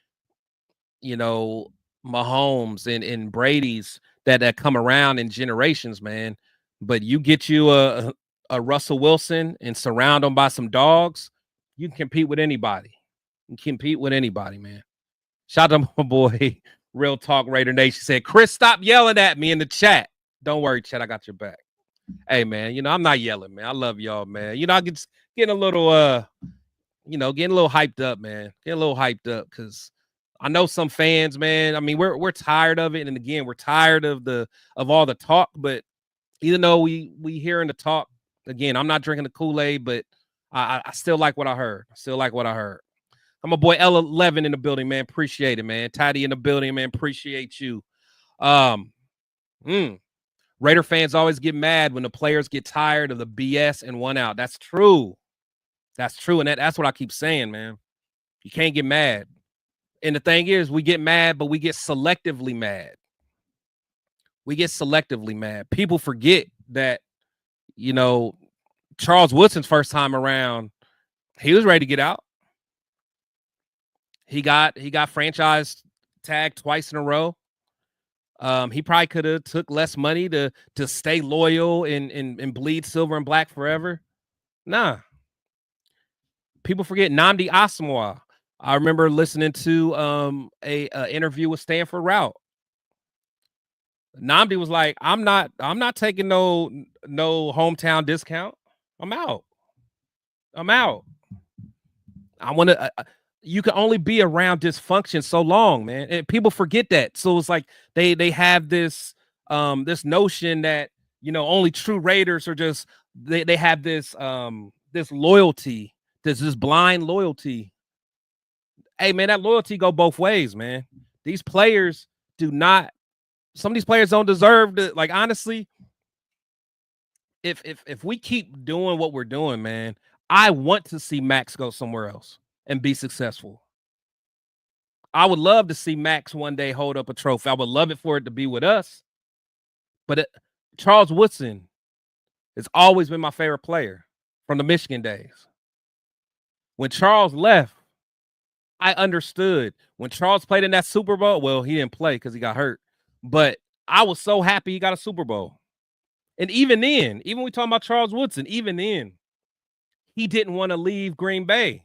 Mahomes and Brady's that come around in generations, man. But you get you a Russell Wilson and surround them by some dogs, you can compete with anybody. You can compete with anybody, man. Shout out to my boy, Real Talk Raider Nation, said, Chris, stop yelling at me in the chat. Don't worry, chat, I got your back. Hey, man, I'm not yelling, man. I love y'all, man. I get getting a little, getting a little hyped up, man. Getting a little hyped up because I know some fans, man. I mean, we're tired of it, and again, we're tired of all the talk. But even though we hearing the talk, again, I'm not drinking the Kool-Aid, but I still like what I heard. I'm a boy L11 in the building, man. Appreciate it, man. Tidy in the building, man. Appreciate you. Raider fans always get mad when the players get tired of the BS and 1 out. That's true. That's true. And that's what I keep saying, man. You can't get mad. And the thing is, we get mad, but we get selectively mad. We get selectively mad. People forget that, you know, Charles Woodson's first time around, he was ready to get out. He got franchise tagged twice in a row. He probably could have took less money to stay loyal and bleed silver and black forever. Nah. People forget Nnamdi Asomugha. I remember listening to a interview with Stanford Route. Nnamdi was like, I'm not taking no hometown discount. I'm out. I want to you can only be around dysfunction so long, man. And people forget that. So it's like they have this this notion that, you know, only true Raiders are just they have this this loyalty, this blind loyalty. Hey man, that loyalty go both ways, man. These players do not, some of these players don't deserve to, like, honestly, if we keep doing what we're doing, man, I want to see Max go somewhere else and be successful. I would love to see Max one day hold up a trophy. I would love it for it to be with us. But Charles Woodson has always been my favorite player from the Michigan days. When Charles left, I understood. When Charles played in that Super Bowl, well, he didn't play because he got hurt. But I was so happy he got a Super Bowl. And even then, even when we talking about Charles Woodson, even then, he didn't want to leave Green Bay.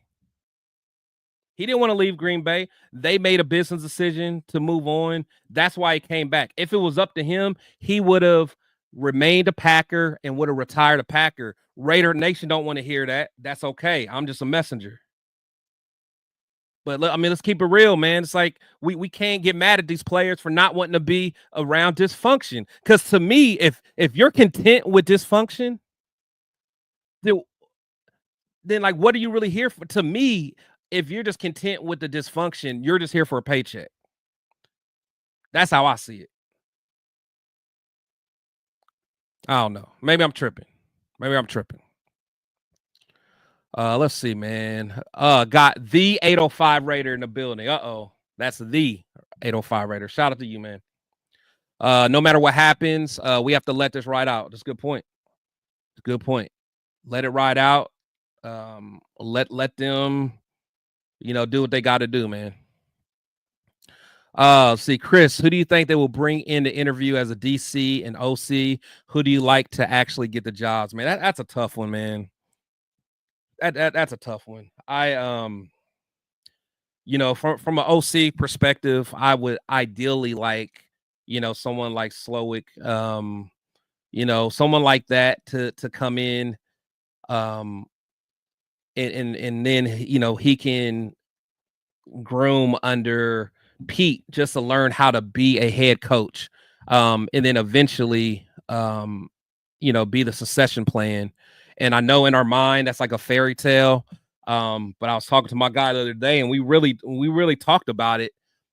He didn't want to leave Green Bay. They made a business decision to move on. That's why he came back. If it was up to him, he would have remained a Packer and would have retired a Packer. Raider Nation don't want to hear that. That's okay. I'm just a messenger. But I mean, let's keep it real, man. It's like we can't get mad at these players for not wanting to be around dysfunction. Because to me, if you're content with dysfunction, then like, what are you really here for? To me, if you're just content with the dysfunction, you're just here for a paycheck. That's how I see it. I don't know. Maybe I'm tripping. Let's see, man. Got the 805 Raider in the building. That's the 805 Raider. Shout out to you, man. No matter what happens, we have to let this ride out. That's a good point. Let it ride out. Let them, you know, do what they got to do, man. See, Chris, who do you think they will bring in to interview as a DC and OC? Who do you like to actually get the jobs, man? That's a tough one, man. That's a tough one. You know, from an OC perspective, I would ideally like, you know, someone like Slowick, you know, someone like that to come in, and then, you know, he can groom under Pete just to learn how to be a head coach, and then eventually, you know, be the succession plan. And I know in our mind that's like a fairy tale, but I was talking to my guy the other day, and we really talked about it.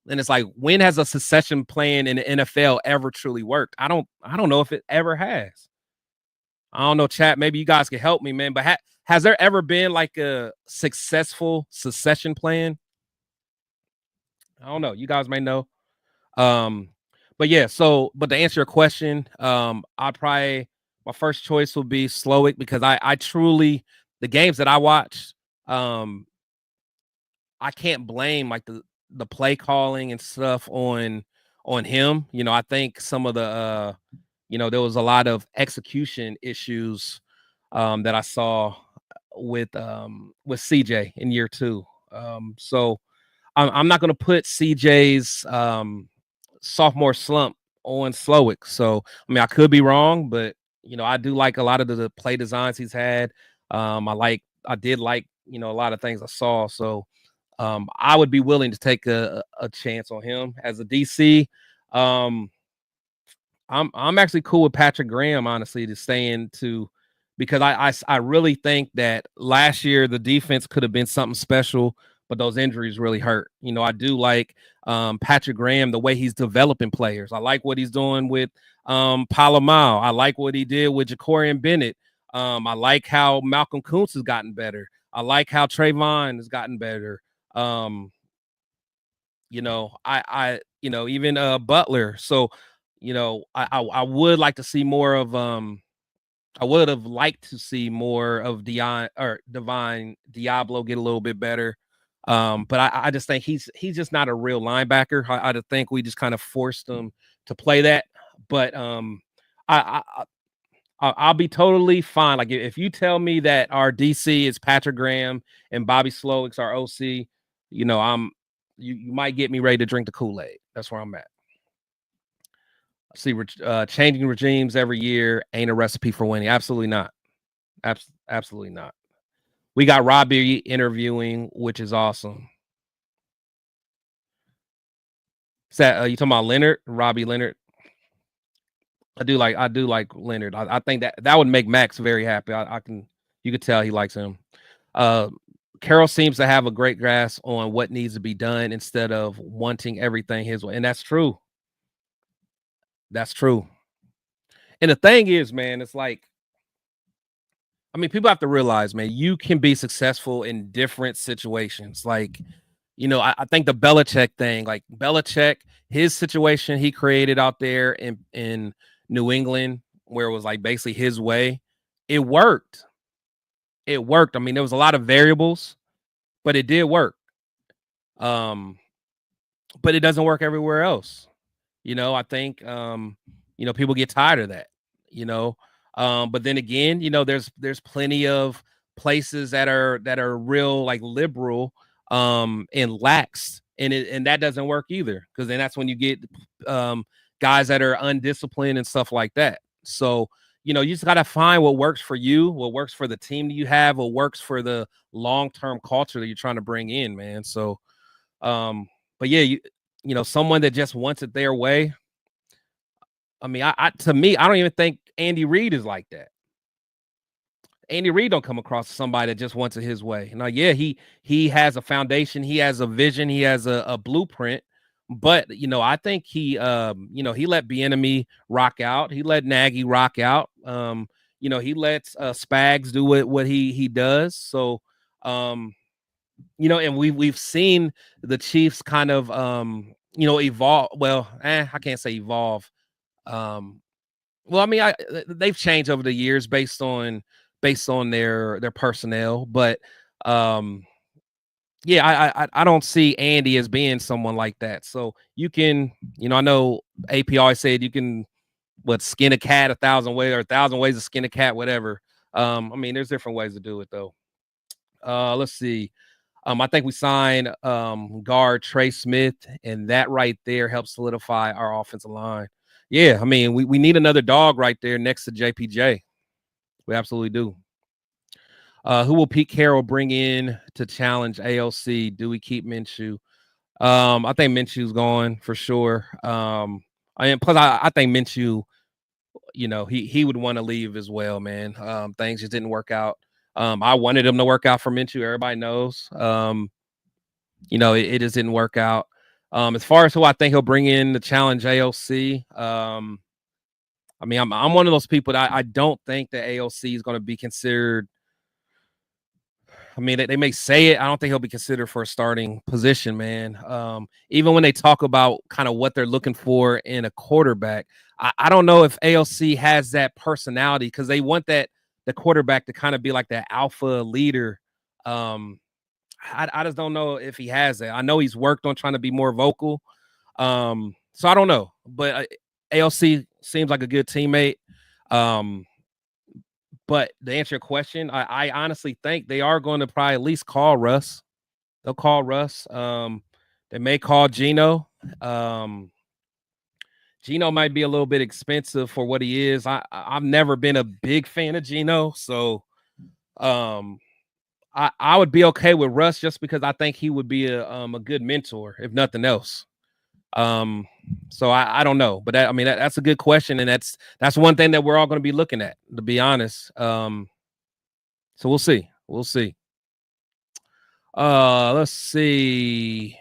And it's like, when has a succession plan in the NFL ever truly worked? I don't know if it ever has. I don't know, chat. Maybe you guys can help me, man. But has there ever been like a successful succession plan? I don't know. You guys may know. But yeah, but to answer your question, my first choice will be Slowick, because I truly, the games that I watch, I can't blame like the play calling and stuff on him. You know, I think some of the you know, there was a lot of execution issues that I saw with CJ in year 2. So I'm not going to put CJ's sophomore slump on Slowick. So, I mean, I could be wrong, but, you know, I do like a lot of the play designs he's had. I did like, you know, a lot of things I saw. So I would be willing to take a chance on him as a DC. I'm actually cool with Patrick Graham, honestly, to stay into, because I really think that last year the defense could have been something special, but those injuries really hurt. You know, I do like Patrick Graham, the way he's developing players. I like what he's doing with Palomar. I like what he did with Jacorian Bennett. I like how Malcolm Kuntz has gotten better. I like how Trayvon has gotten better. You know, you know, even Butler. So, you know, I would like to see more of I would have liked to see more of Divine Diablo get a little bit better. But I just think he's just not a real linebacker. I just think we just kind of forced him to play that. But I'll be totally fine. Like if you tell me that our DC is Patrick Graham and Bobby Slowick's our OC, you know, you might get me ready to drink the Kool-Aid. That's where I'm at. See, changing regimes every year ain't a recipe for winning. Absolutely not. Absolutely not. We got Robbie interviewing, which is awesome. Is that you talking about Leonard? Robbie Leonard? I do like Leonard. I think that would make Max very happy. You could tell he likes him. Carroll seems to have a great grasp on what needs to be done instead of wanting everything his way. And that's true. That's true. And the thing is, man, it's like, I mean, people have to realize, man, you can be successful in different situations. Like, you know, I think the Belichick thing, like Belichick, his situation he created out there in New England, where it was like basically his way, it worked. It worked. I mean, there was a lot of variables, but it did work. But it doesn't work everywhere else. You know, I think you know, people get tired of that, you know. But then again, you know, there's plenty of places that are real like liberal and lax, and that doesn't work either, because then that's when you get guys that are undisciplined and stuff like that. So, you know, you just got to find what works for you, what works for the team that you have, what works for the long-term culture that you're trying to bring in, man. So, but yeah, you know, someone that just wants it their way. I mean, to me, I don't even think Andy Reid is like that. Andy Reid don't come across as somebody that just wants it his way. Now, yeah, he has a foundation, he has a vision, he has a blueprint. But you know, I think he you know, he let Bieniemy rock out, he let Nagy rock out. You know, he lets Spags do what he does. So you know, and we've seen the Chiefs kind of you know, evolve. Well, I can't say evolve. Well, I mean, they've changed over the years based on their personnel, but yeah, I don't see Andy as being someone like that. So you can, you know, I know AP always said you can skin a cat 1,000 ways, or 1,000 ways to skin a cat, whatever. I mean, there's different ways to do it though. Let's see. I think we signed guard Trey Smith, and that right there helps solidify our offensive line. Yeah, I mean, we need another dog right there next to JPJ. We absolutely do. Who will Pete Carroll bring in to challenge AOC? Do we keep Minshew? I think Minshew's going for sure. And plus, I think Minshew, you know, he would want to leave as well, man. Things just didn't work out. I wanted him to work out for Minshew. Everybody knows. You know, it just didn't work out. As far as who I think he'll bring in to challenge AOC, I mean, I'm one of those people that I don't think that AOC is going to be considered. I mean, they may say it. I don't think he'll be considered for a starting position, man. Even when they talk about kind of what they're looking for in a quarterback, I don't know if AOC has that personality, because they want the quarterback to kind of be like that alpha leader. I just don't know if he has that. I know he's worked on trying to be more vocal. So I don't know, but AOC seems like a good teammate. But to answer your question, I honestly think they are going to probably at least call Russ. They'll call Russ. They may call Geno. Geno might be a little bit expensive for what he is. I've never been a big fan of Geno, so I would be okay with Russ, just because I think he would be a good mentor, if nothing else. So I don't know, but I mean, that's a good question, and that's one thing that we're all going to be looking at, to be honest. So we'll see. Let's see.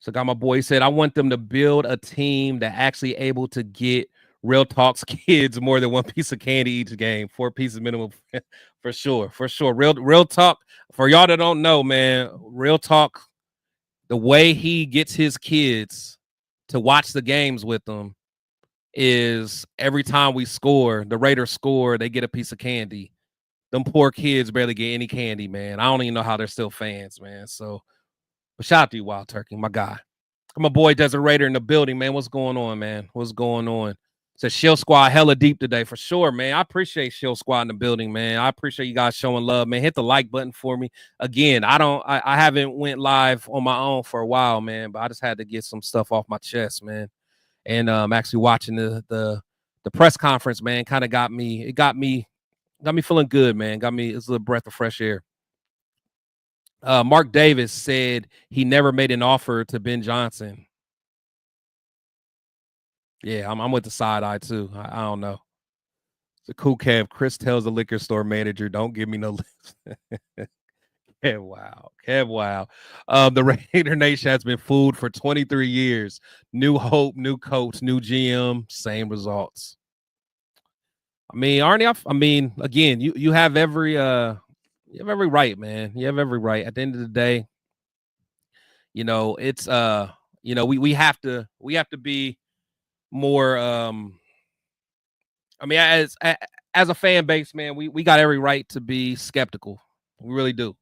So got my boy, he said, I want them to build a team that actually able to get Real Talk's kids more than one piece of candy each game. 4 pieces minimum for sure. For sure. Real Talk, for y'all that don't know, man, Real Talk, the way he gets his kids to watch the games with them is every time we score, the Raiders score, they get a piece of candy. Them poor kids barely get any candy, man. I don't even know how they're still fans, man. So, but shout out to you, Wild Turkey, my guy. My boy Desert Raider in the building, man. What's going on, man? What's going on? Says Shield Squad hella deep today for sure, man. I appreciate Shield Squad in the building, man. I appreciate you guys showing love, man. Hit the like button for me. Again, I haven't went live on my own for a while, man, but I just had to get some stuff off my chest, man. And actually watching the press conference, man, kind of got me feeling good, man. It's a little breath of fresh air. Mark Davis said he never made an offer to Ben Johnson. Yeah, I'm with the side eye too. I don't know. It's a cool Kev. Chris tells the liquor store manager, "Don't give me no list." Kev, wow. Kev, wow. The Raider Nation has been fooled for 23 years. New hope, new coach, new GM, same results. I mean, Arnie, I mean, again, you have every right, man. You have every right. At the end of the day, you know, it's you know, we have to be more I mean, as a fan base, man, we got every right to be skeptical. We really do.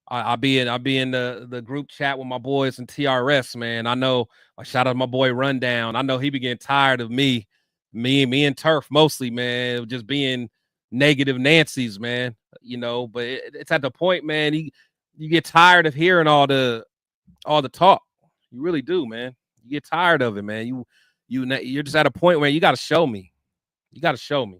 I'll be in the group chat with my boys in TRS, man. I know. I shout out my boy Rundown. I know he be getting tired of me and Turf mostly, man, just being negative Nancy's, man. You know, but it's at the point, man. You get tired of hearing all the talk. You really do, man. You get tired of it, man. You're just at a point where you got to show me. You got to show me.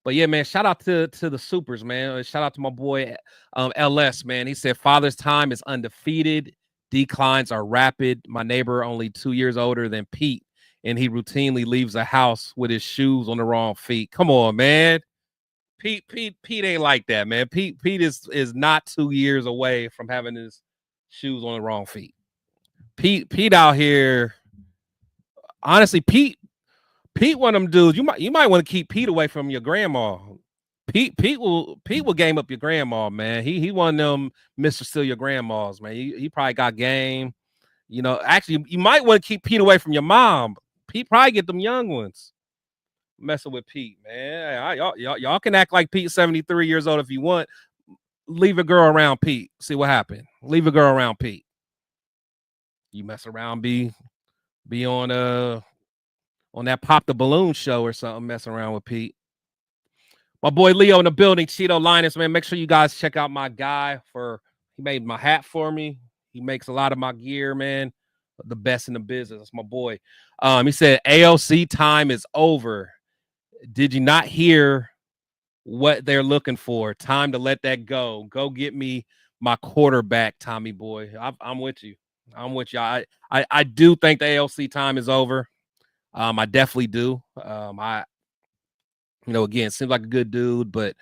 But yeah, man, shout out to the supers, man. Shout out to my boy LS, man. He said Father's Time is undefeated. Declines are rapid. My neighbor, only 2 years older than Pete, and he routinely leaves the house with his shoes on the wrong feet. Come on, man. Pete ain't like that, man. Pete is not 2 years away from having his shoes on the wrong feet. Pete out here. Honestly, Pete, one of them dudes. You might want to keep Pete away from your grandma. Pete will game up your grandma, man. He one of them Mr. Steal your grandmas, man. He probably got game. You know, actually, you might want to keep Pete away from your mom. Pete probably get them young ones. Messing with Pete, man. Y'all can act like Pete's 73 years old if you want. Leave a girl around Pete. See what happened. Leave a girl around Pete. You mess around, be on that Pop the Balloon show or something, messing around with Pete. My boy Leo in the building, Cheeto Linus, man. Make sure you guys check out my guy. He made my hat for me. He makes a lot of my gear, man. The best in the business. That's my boy. He said AOC time is over. Did you not hear what they're looking for? Time to let that go. Go get me my quarterback, Tommy boy. I'm with you. I'm with you. I do think the AOC time is over. I definitely do. Again, seems like a good dude, but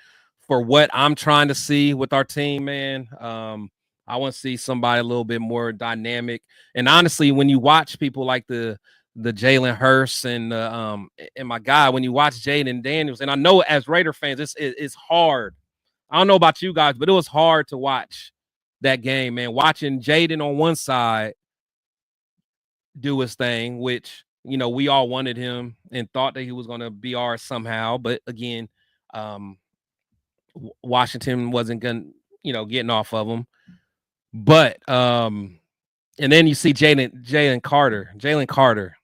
for what I'm trying to see with our team, man, I want to see somebody a little bit more dynamic. And honestly, when you watch people like the Jalen Hurst and my guy, when you watch Jaden Daniels, and I know as Raider fans, it's hard. I don't know about you guys, but it was hard to watch that game, man. Watching Jaden on one side do his thing, which we all wanted him and thought that he was going to be ours somehow. But again, Washington wasn't going to, getting off of him. But and then you see Jalen Carter.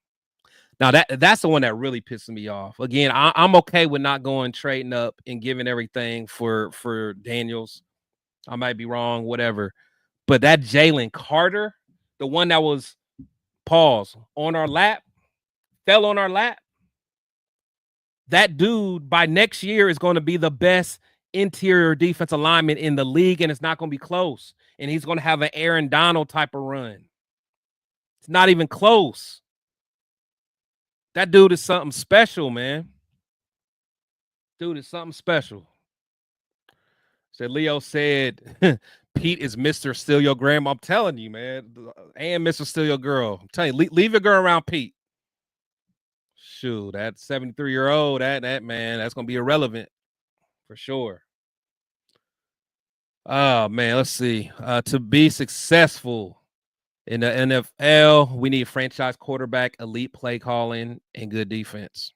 Now that's the one that really pisses me off. Again, I'm okay with not going trading up and giving everything for Daniels. I might be wrong, whatever. But that Jalen Carter, the one that was on our lap, fell on our lap. That dude by next year is going to be the best interior defensive lineman in the league, and it's not going to be close. And he's going to have an Aaron Donald type of run. It's not even close. That dude is something special, man. Dude is something special. Said Leo said Pete is Mr. Steal Your Grandma. I'm telling you, man. And Mr. Steal Your Girl. I'm telling you, leave your girl around Pete. Shoot, that 73-year-old, that man, that's gonna be irrelevant for sure. Oh man, let's see. To be successful in the NFL, we need franchise quarterback, elite play calling, and good defense.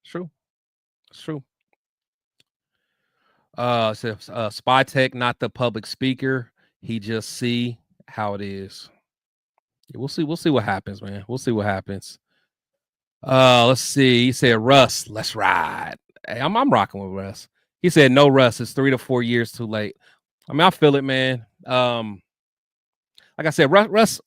True. It's true. Spytek, not the public speaker. He just see how it is. Yeah, we'll see. We'll see what happens, man. We'll see what happens. Let's see. He said, Russ, let's ride. Hey, I'm rocking with Russ. He said, no, Russ, it's 3 to 4 years too late. I mean, I feel it, man. Like I said, Russ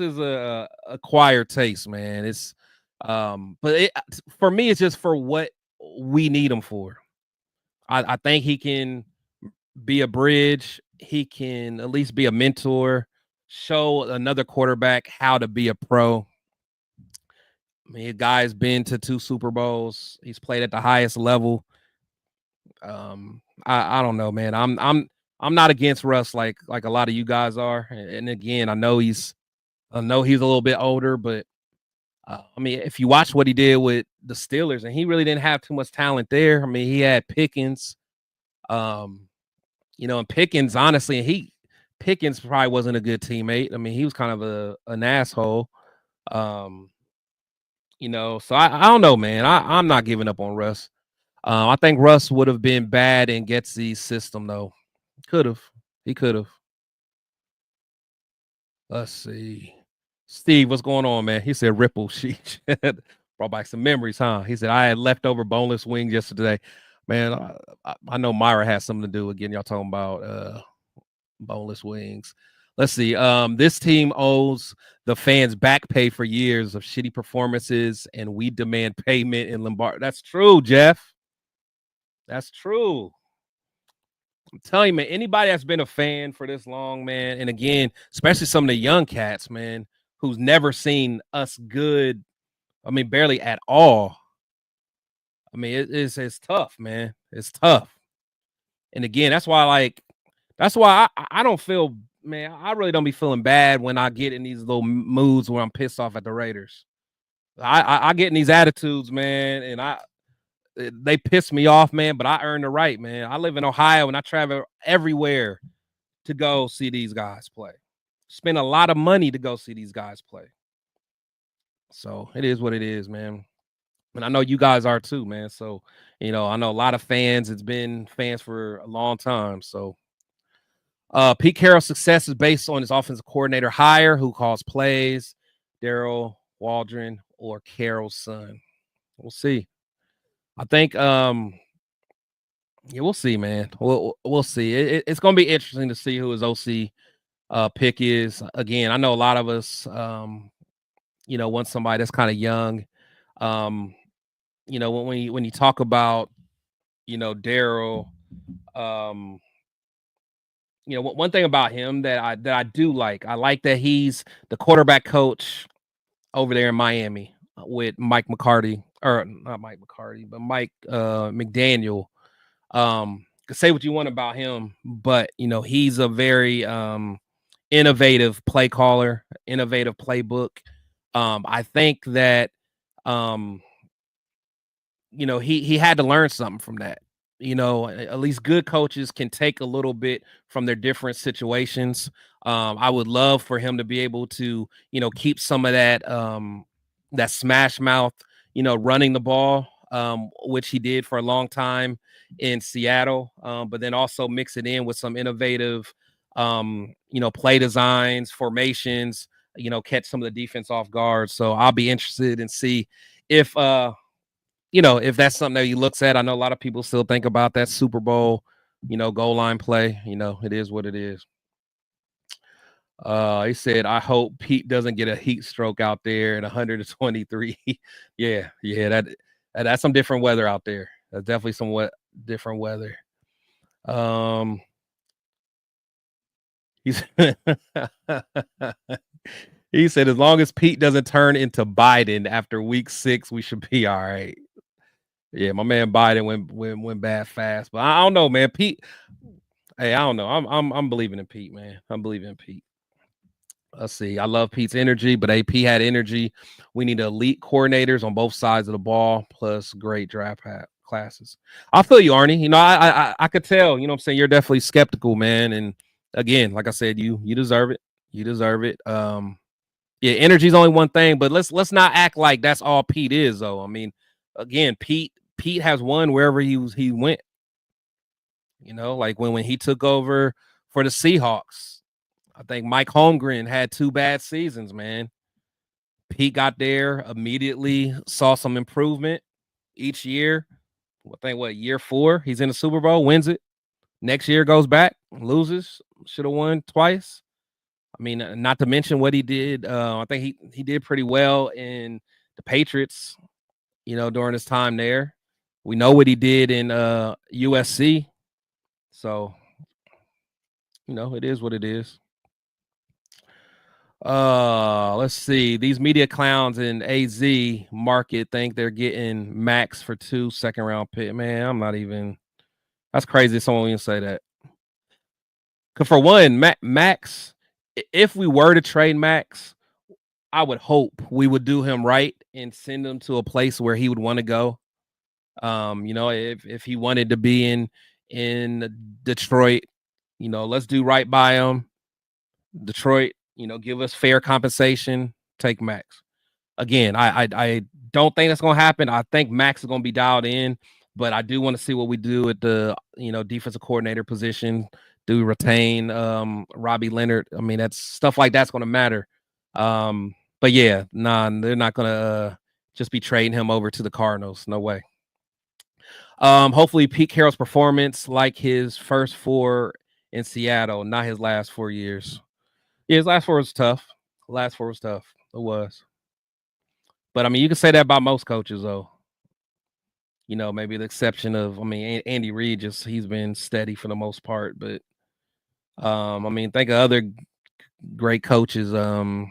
is a acquired taste, man. It's but for me, it's just for what we need him for. I think he can be a bridge. He can at least be a mentor, show another quarterback how to be a pro. I mean, a guy's been to 2 Super Bowls. He's played at the highest level. I don't know, man. I'm not against Russ like a lot of you guys are. And again, I know he's a little bit older, but I mean, if you watch what he did with the Steelers, and he really didn't have too much talent there. I mean, he had Pickens, and Pickens, honestly, Pickens probably wasn't a good teammate. I mean, he was kind of an asshole. So I don't know, man. I'm not giving up on Russ. I think Russ would have been bad in Getsy's system, though. He could have. Let's see. Steve, what's going on, man? He said Ripple. She brought back some memories, huh? He said I had leftover boneless wings yesterday. Man, I know Myra has something to do with getting y'all talking about boneless wings. Let's see. This team owes the fans back pay for years of shitty performances, and we demand payment in Lombard. That's true, Jeff. That's true. I'm telling you, man, anybody that's been a fan for this long, man, and again, especially some of the young cats, man, who's never seen us good, I mean, barely at all. I mean, it's tough, man. It's tough. And again, that's why I don't feel, man, I really don't be feeling bad when I get in these little moods where I'm pissed off at the Raiders. I get in these attitudes, man, and they piss me off, man, but I earn the right, man. I live in Ohio and I travel everywhere to go see these guys play. Spend a lot of money to go see these guys play. So it is what it is, man. And I know you guys are too, man. So, I know a lot of fans. It's been fans for a long time. So Pete Carroll's success is based on his offensive coordinator hire, who calls plays, Daryl Waldron or Carroll's son. We'll see. I think we'll see, man. We'll see. It's gonna be interesting to see who his OC pick is. Again, I know a lot of us want somebody that's kind of young. When you talk about Daryl, one thing about him that I do like, I like that he's the quarterback coach over there in Miami with Mike McCarty, or not Mike McCarty, but Mike McDaniel. Say what you want about him, but he's a very innovative play caller, innovative playbook. I think that he had to learn something from that. At least good coaches can take a little bit from their different situations. I would love for him to be able to, keep some of that that smash mouth, running the ball, which he did for a long time in Seattle, but then also mix it in with some innovative, play designs, formations, catch some of the defense off guard. So I'll be interested and see if if that's something that he looks at. I know a lot of people still think about that Super Bowl, goal line play. It is what it is. He said, I hope Pete doesn't get a heat stroke out there at 123. yeah, that's some different weather out there. That's definitely some different weather. He said, as long as Pete doesn't turn into Biden after week 6, we should be all right. Yeah, my man Biden went bad fast, but I don't know, man. Pete, hey, I don't know. I'm believing in Pete, man. I'm believing in Pete. Let's see. I love Pete's energy, but AP had energy. We need elite coordinators on both sides of the ball, plus great draft classes. I feel you, Arnie. You know, I could tell. You know, what I'm saying you're definitely skeptical, man. And again, like I said, you deserve it. You deserve it. Yeah, energy's only one thing, but let's not act like that's all Pete is, though. I mean, again, Pete has won wherever he went. You know, like when he took over for the Seahawks. I think Mike Holmgren had 2 bad seasons, man. Pete got there immediately, saw some improvement each year. I think year 4, he's in the Super Bowl, wins it. Next year goes back, loses, should have won twice. I mean, not to mention what he did. I think he did pretty well in the Patriots, you know, during his time there. We know what he did in USC. So, you know, it is what it is. Let's see. These media clowns in AZ market think they're getting Max for 2 second-round pick. Man, I'm not even. That's crazy. Someone even say that. Because for one, Max, if we were to trade Max, I would hope we would do him right and send him to a place where he would want to go. You know, if he wanted to be in Detroit, you know, let's do right by him. Detroit, you know, give us fair compensation, take Max. Again, I don't think that's gonna happen. I think Max is gonna be dialed in, but I do want to see what we do at the defensive coordinator position. Do retain Robbie Leonard. I mean, that's stuff like that's gonna matter. But yeah, they're not gonna just be trading him over to the Cardinals. No way. Hopefully Pete Carroll's performance like his first 4 in Seattle, not his last 4 years. Yeah, his last 4 was tough. Last 4 was tough. It was. But I mean, you can say that about most coaches, though. You know, maybe the exception of, I mean, Andy Reid, he's been steady for the most part. But I mean, think of other great coaches. I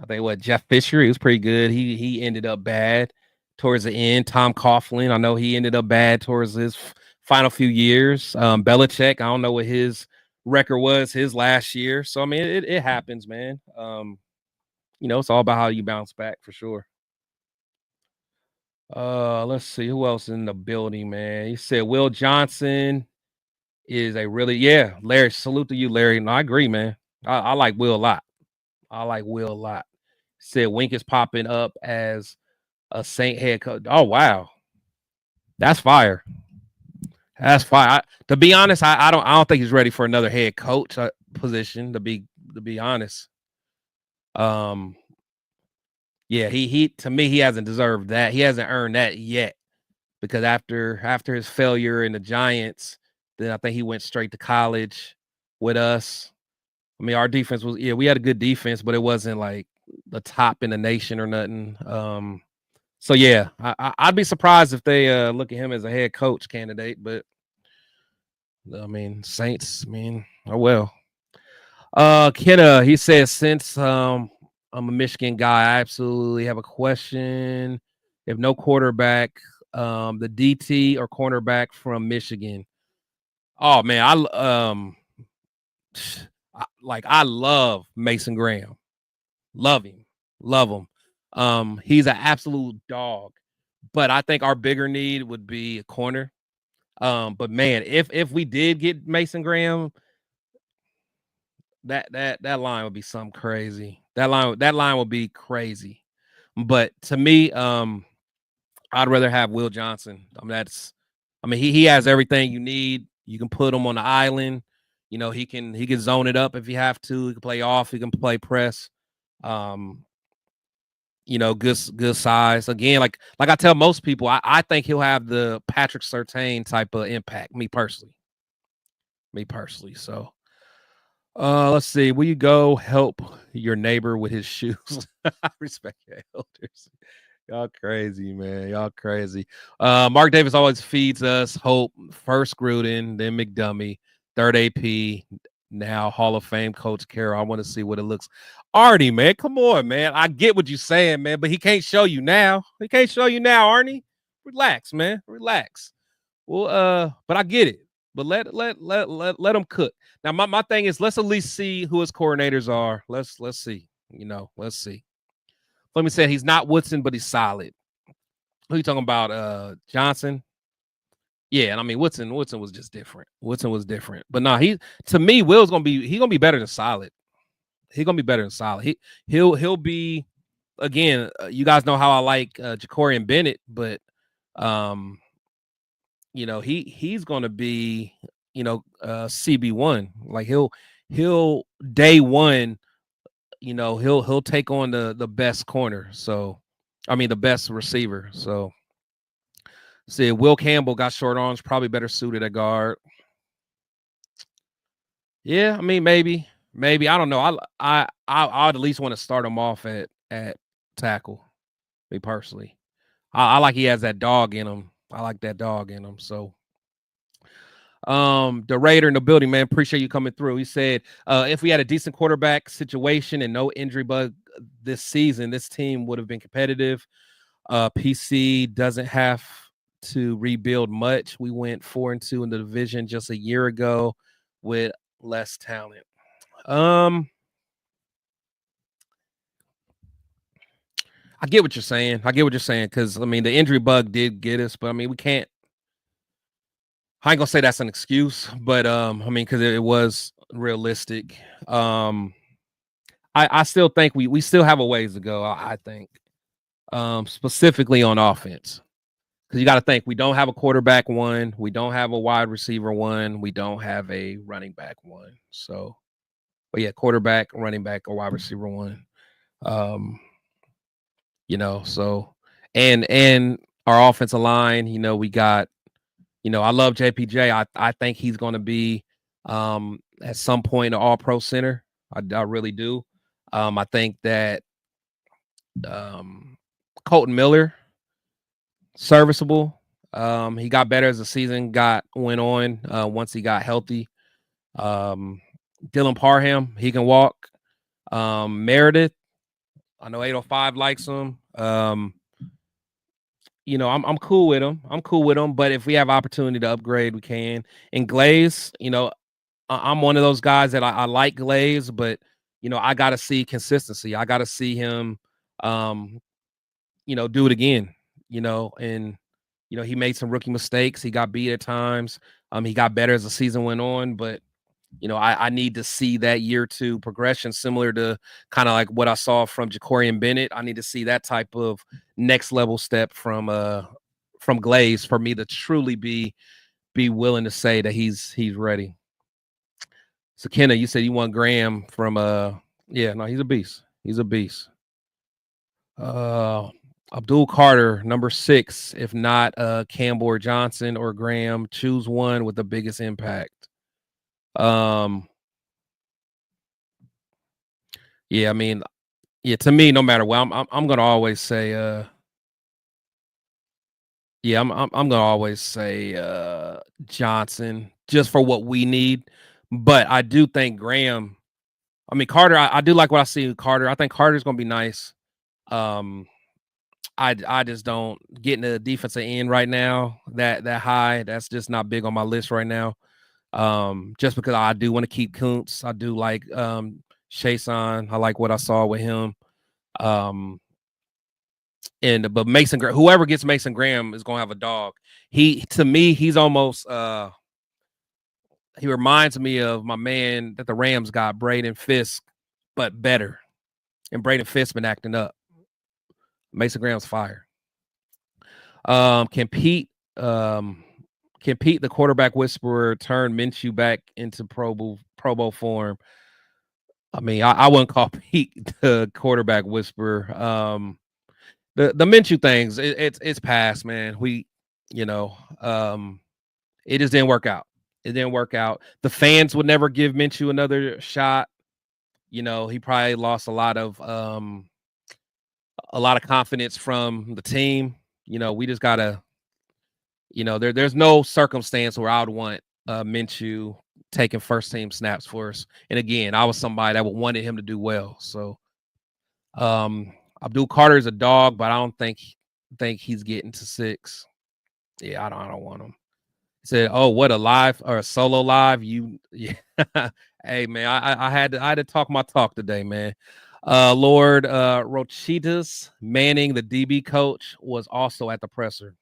think Jeff Fisher, he was pretty good. He ended up bad towards the end. Tom Coughlin, I know he ended up bad towards his final few years. Belichick, I don't know what his record was his last year. So I mean, it happens, man. You know, it's all about how you bounce back for sure. Let's see who else in the building, man. He said Will Johnson is a really Larry. Salute to you, Larry. No, I agree, man. I like Will a lot. I like Will a lot. Said Wink is popping up as a Saint head coach. Oh wow, that's fire. That's fire. To be honest, I don't think he's ready for another head coach position. To be honest, yeah, he to me he hasn't deserved that. He hasn't earned that yet. Because after his failure in the Giants, then I think he went straight to college with us. I mean, our defense was we had a good defense, but it wasn't like the top in the nation or nothing. So yeah, I'd be surprised if they look at him as a head coach candidate. But I mean, Saints, I mean, oh well. Kenna, he says since I'm a Michigan guy, I absolutely have a question. If no quarterback, the DT or cornerback from Michigan. Oh man, I love Mason Graham. Love him. Love him. He's an absolute dog. But I think our bigger need would be a corner. But man, if we did get Mason Graham, that line would be something crazy. That line would be crazy. But to me, I'd rather have Will Johnson. I mean, he has everything you need. You can put him on the island. You know, he can zone it up if you have to. He can play off. He can play press. You know, good size. Again, like I tell most people, I think he'll have the Patrick Surtain type of impact. Me personally. So, let's see. Will you go help your neighbor with his shoes? I respect your elders. Y'all crazy, man. Y'all crazy. Mark Davis always feeds us hope. First Gruden, then McDummy, third AP, now Hall of Fame Coach Carroll. I want to see what it looks. Arnie, man, come on, man. I get what you're saying, man, but he can't show you now. He can't show you now, Arnie. Relax, man. Relax. Well, but I get it. But let them cook. Now, my thing is, let's at least see who his coordinators are. Let's see. Let's see. Let me say he's not Woodson, but he's solid. Who you talking about? Johnson. Yeah, and I mean Woodson was just different. Woodson was different. But no, to me, Will's gonna be better than solid. He's gonna be better than solid. He'll be again. You guys know how I like Ja'Cory Bennett, but he's gonna be CB1. Like he'll day one. He'll take on the best corner. So I mean the best receiver. So see, Will Campbell got short arms, probably better suited at guard. Yeah, I mean maybe I don't know. I'd at least want to start him off at tackle. Me personally, I like he has that dog in him. I like that dog in him. So, the Raider in the building, man. Appreciate you coming through. He said, if we had a decent quarterback situation and no injury bug this season, this team would have been competitive. PC doesn't have to rebuild much. We went 4-2 in the division just a year ago with less talent. I get what you're saying. Because I mean the injury bug did get us, but I mean we can't. I ain't gonna say that's an excuse, but I mean because it was realistic. I still think we still have a ways to go. I think specifically on offense. Because you got to think, we don't have a quarterback one, we don't have a wide receiver one, we don't have a running back one. So, but yeah, quarterback, running back, or wide receiver one. So and our offensive line, we got, I love JPJ. I think he's going to be at some point an all-pro center. I really do. I think that Colton Miller, serviceable. He got better as the season went on once he got healthy. Dylan Parham, he can walk. Meredith, I know 805 likes him. I'm cool with him. But if we have opportunity to upgrade, we can. And Glaze, I'm one of those guys that I like Glaze, but I got to see consistency. I got to see him, do it again. And he made some rookie mistakes. He got beat at times. He got better as the season went on, but I need to see that year two progression, similar to kind of like what I saw from Ja'Cory Bennett. I need to see that type of next level step from Glaze for me to truly be willing to say that he's ready. So Kenna, you said you want Graham from he's a beast. He's a beast. Abdul Carter, number 6. If not Campbell or Johnson or Graham, choose one with the biggest impact. To me, no matter what, I'm gonna always say I'm gonna always say Johnson, just for what we need. But I do think Graham, Carter, I do like what I see with Carter. I think Carter's gonna be nice. I just don't get in the defensive end right now that high. That's just not big on my list right now. Just because I do want to keep Kuntz. I do like Chason. I like what I saw with him. But Mason, whoever gets Mason Graham is gonna have a dog. To me, he's almost he reminds me of my man that the Rams got, Braden Fisk, but better. And Braden Fisk been acting up. Mason Graham's fire. Can Pete, the quarterback whisperer, turn Minshew back into Pro Bowl form? I wouldn't call Pete the quarterback whisperer. The Minshew things, it's past, man. It just didn't work out. The fans would never give Minshew another shot. He probably lost a lot of confidence from the team. We just gotta, there's no circumstance where I would want Minshew taking first team snaps for us. And again, I was somebody that wanted him to do well. So Abdul Carter is a dog, but I don't think he's getting to 6. Yeah, I don't want him. He said, "Oh, what a live or a solo live." Yeah. Hey man, I had to talk my talk today, man. Lord Rochitas Manning, the DB coach, was also at the presser.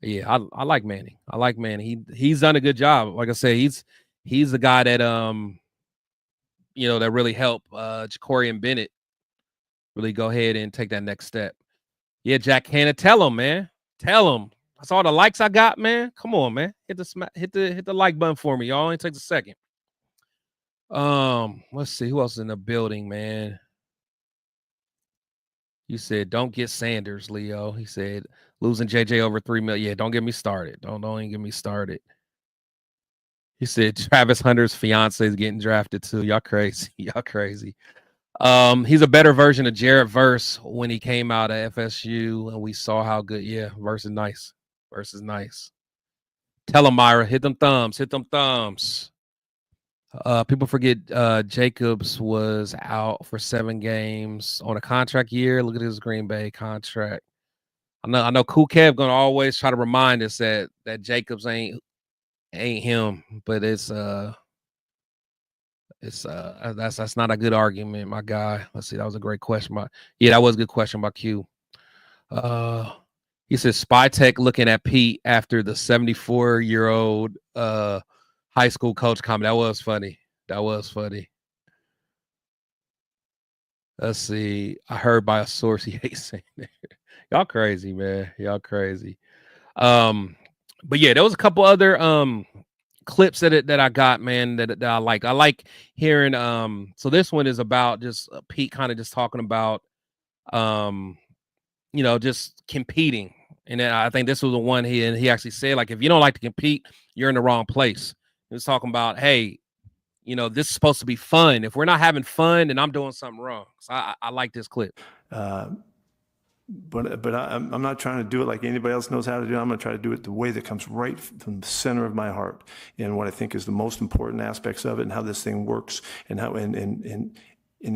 Yeah, I like Manning. I like Manning. He's done a good job. Like I said, he's the guy that that really helped Ja'Cory and Bennett really go ahead and take that next step. Yeah, Jack Hanna, tell him, man. Tell him. That's all the likes I got, man. Come on, man. Hit the like button for me, y'all. It takes a second. Let's see who else is in the building, man. You said don't get Sanders, Leo. He said losing JJ over 3 million. Yeah, don't get me started. Don't even get me started. He said Travis Hunter's fiance is getting drafted too. Y'all crazy. Y'all crazy. He's a better version of Jared Verse when he came out of FSU, and we saw how good. Yeah, Verse is nice. Verse is nice. Tell him, Myra, hit them thumbs. Hit them thumbs. People forget Jacobs was out for 7 games on a contract year. Look at his Green Bay contract. I know Cool Kev gonna always try to remind us that Jacobs ain't him, but that's not a good argument, my guy. Let's see, that was a great question. Yeah, that was a good question by Q. He says Spytek looking at Pete after the 74-year-old high school coach comment. That was funny. That was funny. Let's see. I heard by a source he hates saying that. Y'all crazy, man. Y'all crazy. But yeah, there was a couple other clips that I got, man, that I like. I like hearing so this one is about just Pete kind of just talking about just competing. And then I think this was the one he actually said, like, if you don't like to compete, you're in the wrong place. He was talking about, hey, this is supposed to be fun. If we're not having fun, then I'm doing something wrong. So I like this clip. But I'm not trying to do it like anybody else knows how to do it. I'm going to try to do it the way that comes right from the center of my heart and what I think is the most important aspects of it and how this thing works and how and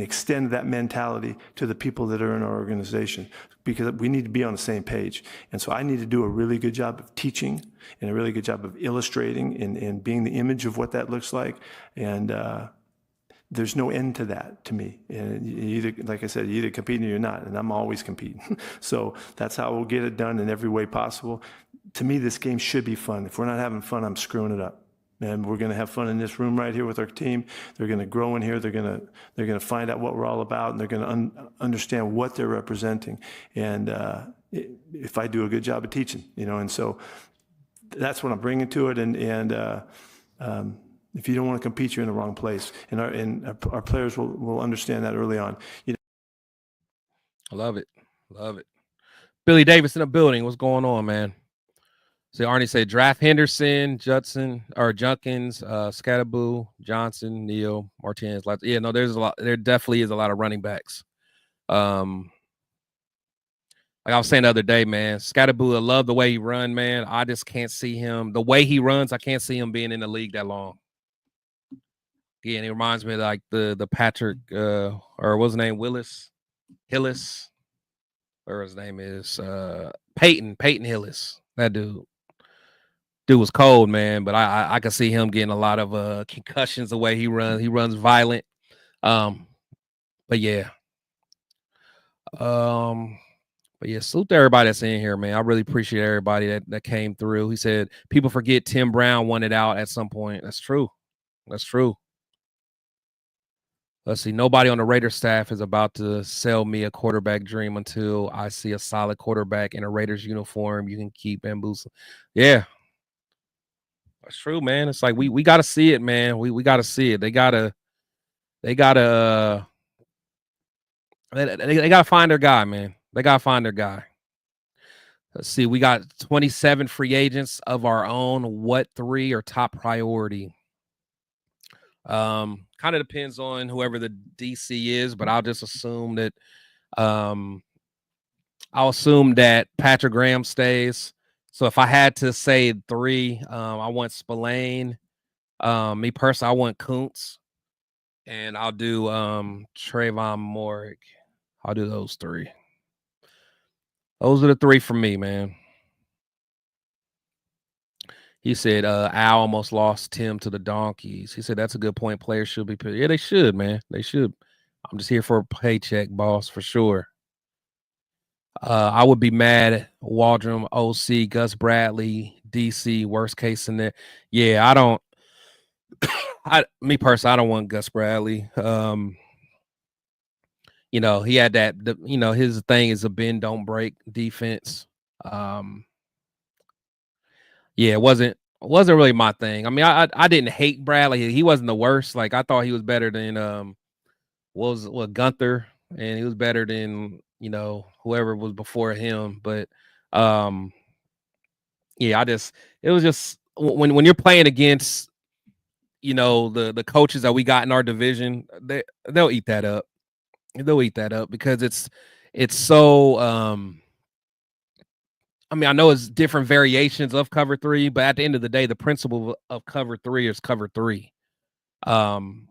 extend that mentality to the people that are in our organization, because we need to be on the same page. And so I need to do a really good job of teaching and a really good job of illustrating and being the image of what that looks like. And there's no end to that to me. And you either, like I said, you're either competing or you're not, and I'm always competing. So that's how we'll get it done in every way possible. To me, this game should be fun. If we're not having fun, I'm screwing it up. And we're going to have fun in this room right here with our team. They're going to grow in here. They're going to find out what we're all about, and they're going to understand what they're representing. And if I do a good job of teaching, and so that's what I'm bringing to it. And if you don't want to compete, you're in the wrong place. And our players will understand that early on. I love it. Love it. Billy Davis in the building. What's going on, man? So Arnie said draft Henderson, Judson or Junkins, Scattaboo, Johnson, Neal, Martinez. Yeah, no, there's a lot. There definitely is a lot of running backs. Like I was saying the other day, man, Scattaboo, I love the way he run, man. I just can't see him. The way he runs, I can't see him being in the league that long. Yeah, and it reminds me of like the Patrick or what's his name, Hillis, or his name is Peyton Hillis. That dude was cold, man. But I can see him getting a lot of concussions the way he runs. He runs violent. But yeah. But yeah, salute to everybody that's in here, man. I really appreciate everybody that came through. He said people forget Tim Brown won it out at some point. That's true. That's true. Let's see. Nobody on the Raiders staff is about to sell me a quarterback dream until I see a solid quarterback in a Raiders uniform. You can keep bamboozling. Yeah, that's true, man. It's like we got to see it, man. We got to see it. They gotta find their guy, man. They gotta find their guy. Let's see. We got 27 free agents of our own. What 3 are top priority? Kind of depends on whoever the DC is, but I'll just assume that Patrick Graham stays. So if I had to say 3, I want Spillane. Me personally, I want Kuntz, and I'll do Trayvon Morik. I'll do those 3. Those are the 3 for me, man. He said Al almost lost Tim to the Donkeys. He said that's a good point. Players should be yeah, they should, man. They should. I'm just here for a paycheck, boss, for sure. I would be mad at Waldron, OC, Gus Bradley, DC, worst case scenario. Yeah, I don't me personally, I don't want Gus Bradley. You know, he had that you know, his thing is a bend don't break defense. Yeah, it wasn't really my thing. I mean, I didn't hate Bradley. He wasn't the worst. Like I thought he was better than what Gunther, and he was better than, you know, whoever was before him. But yeah, it was just when you're playing against, you know, the coaches that we got in our division, they'll eat that up. They'll eat that up because it's so I mean, I know it's different variations of cover three, but at the end of the day, the principle of cover three is cover three. And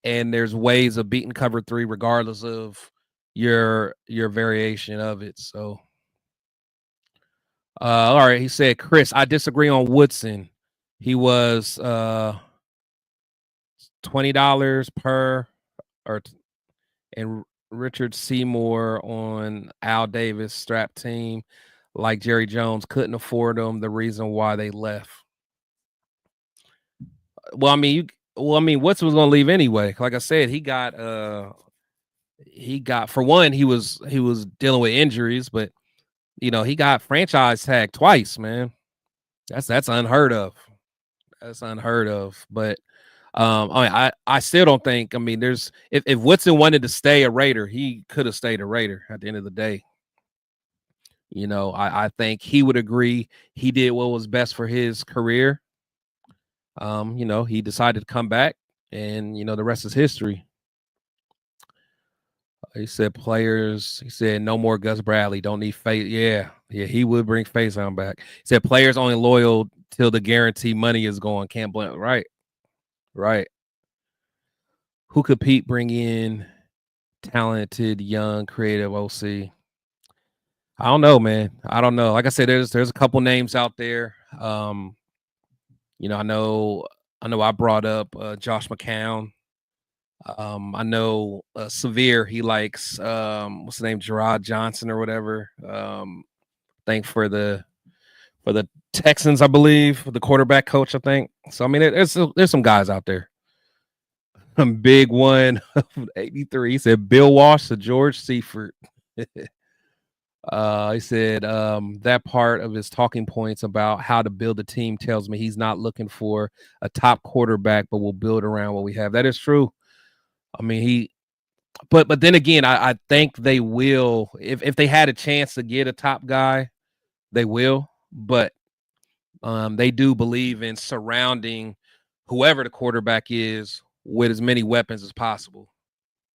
there's ways of beating cover three regardless of your variation of it. So all right, he said, Chris, I disagree on Woodson. He was $20 per and Richard Seymour on Al Davis strap team, like Jerry Jones couldn't afford them. The reason why they left. Well, I mean, Woodson was gonna leave anyway. Like I said, he got for one, he was dealing with injuries, but you know, he got franchise tagged twice, man. That's unheard of. That's unheard of. But I still don't think. I mean, there's if Woodson wanted to stay a Raider, he could have stayed a Raider at the end of the day. You know, I think he would agree he did what was best for his career. You know, he decided to come back, and you know, the rest is history. He said players. He said no more Gus Bradley. Don't need face. Yeah, he would bring Faison back. He said players only loyal till the guarantee money is gone. Can't blame. Right. Who could Pete bring in? Talented, young, creative OC. I don't know, man. I don't know. Like I said, there's a couple names out there. You know, I know. I brought up Josh McCown. I know Severe. He likes what's the name, Gerard Johnson or whatever. Think for the Texans, I believe, the quarterback coach. I think so. I mean, there's some guys out there. Big one, 83. He said Bill Walsh to George Seifert. He said that part of his talking points about how to build a team tells me he's not looking for a top quarterback, but will build around what we have. That is true. I mean, but then again, I think they will if they had a chance to get a top guy, they will. But they do believe in surrounding whoever the quarterback is with as many weapons as possible.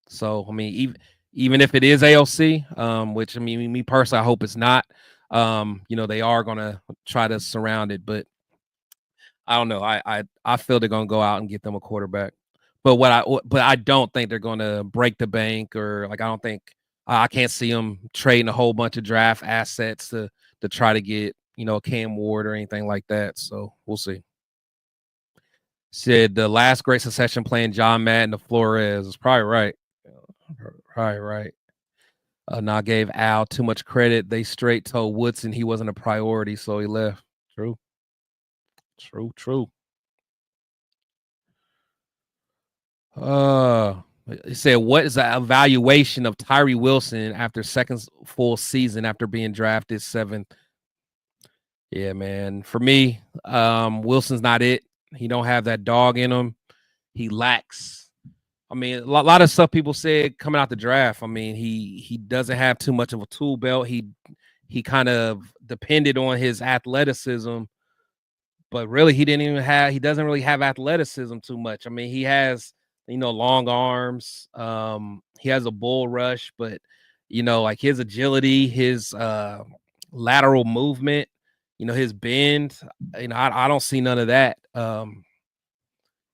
So I mean, even if it is AOC, which I mean, me personally, I hope it's not. You know, they are gonna try to surround it, but I don't know. I feel they're gonna go out and get them a quarterback. But I don't think they're gonna break the bank or like I can't see them trading a whole bunch of draft assets to try to get, you know, a Cam Ward or anything like that. So we'll see. Said the last great succession playing John Madden to Flores is probably right. Right. Now I gave Al too much credit. They straight told Woodson he wasn't a priority, so he left. True. He said, what is the evaluation of Tyree Wilson after second full season after being drafted 7th? Yeah, man. For me, Wilson's not it. He don't have that dog in him. He lacks. I mean, a lot of stuff people said coming out the draft. I mean, he doesn't have too much of a tool belt. He kind of depended on his athleticism, but really he doesn't really have athleticism too much. I mean, he has, you know, long arms. He has a bull rush, but you know, like his agility, his lateral movement, you know, his bend, you know, I don't see none of that.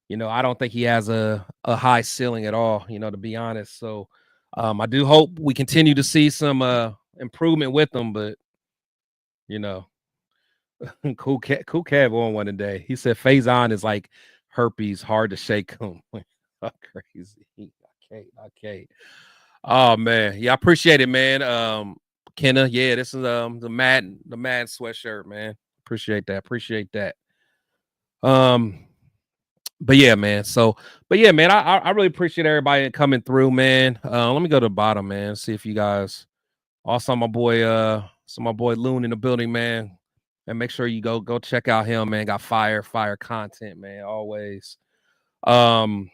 You know, I don't think he has a high ceiling at all, you know, to be honest. So I do hope we continue to see some improvement with him, but you know, Cool Kev on one today. He said Faison is like herpes, hard to shake him. Crazy. I can't. Oh man, yeah, I appreciate it, man. Kenna, yeah, this is the Madden sweatshirt, man. Appreciate that. But yeah, man. But yeah, man, I really appreciate everybody coming through, man. Let me go to the bottom, man. See if you guys also my boy Loon in the building, man. And make sure you go check out him, man. Got fire content, man. Always. But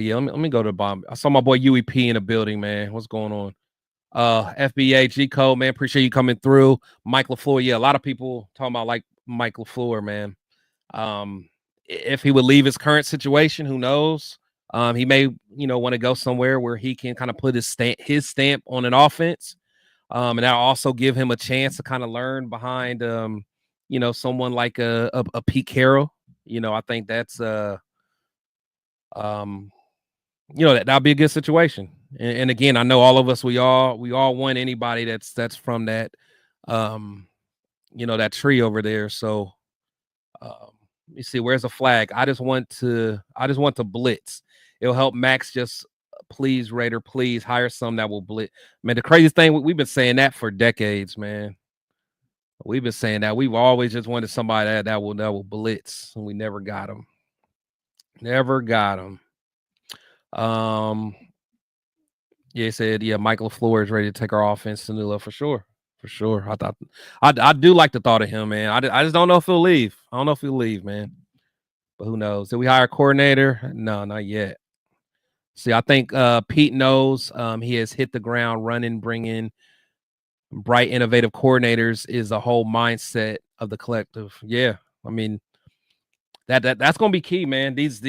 yeah, let me go to the bottom. I saw my boy UEP in the building, man. What's going on? FBA G Code, man. Appreciate you coming through. Mike LaFleur. Yeah, a lot of people talking about like Mike LaFleur, man. If he would leave his current situation, who knows? He may, want to go somewhere where he can kind of put his stamp on an offense. And that'll also give him a chance to kind of learn behind someone like a Pete Carroll. I think that's that'll be a good situation. And again, I know all of us, we all want anybody that's from that that tree over there. So let me see, where's the flag? I just want to blitz. It'll help Max. Just please, Raider, please hire some that will blitz. Man, the craziest thing, we've been saying that for decades, man. We've been saying that. We've always just wanted somebody that will blitz, and we never got him. Yeah, he said, yeah, Michael LaFleur is ready to take our offense to new level for sure. I do like the thought of him, man. I just don't know if he'll leave. I don't know if he'll leave, man. But who knows? Did we hire a coordinator? No, not yet. See, I think Pete knows he has hit the ground running, bringing bright, innovative coordinators is the whole mindset of the collective. Yeah, I mean that's gonna be key, man. These